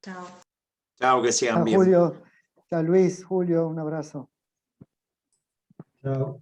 Chao. Chao, que sigan Chao, bien. Julio. Chao, Luis, Julio, un abrazo. Chao.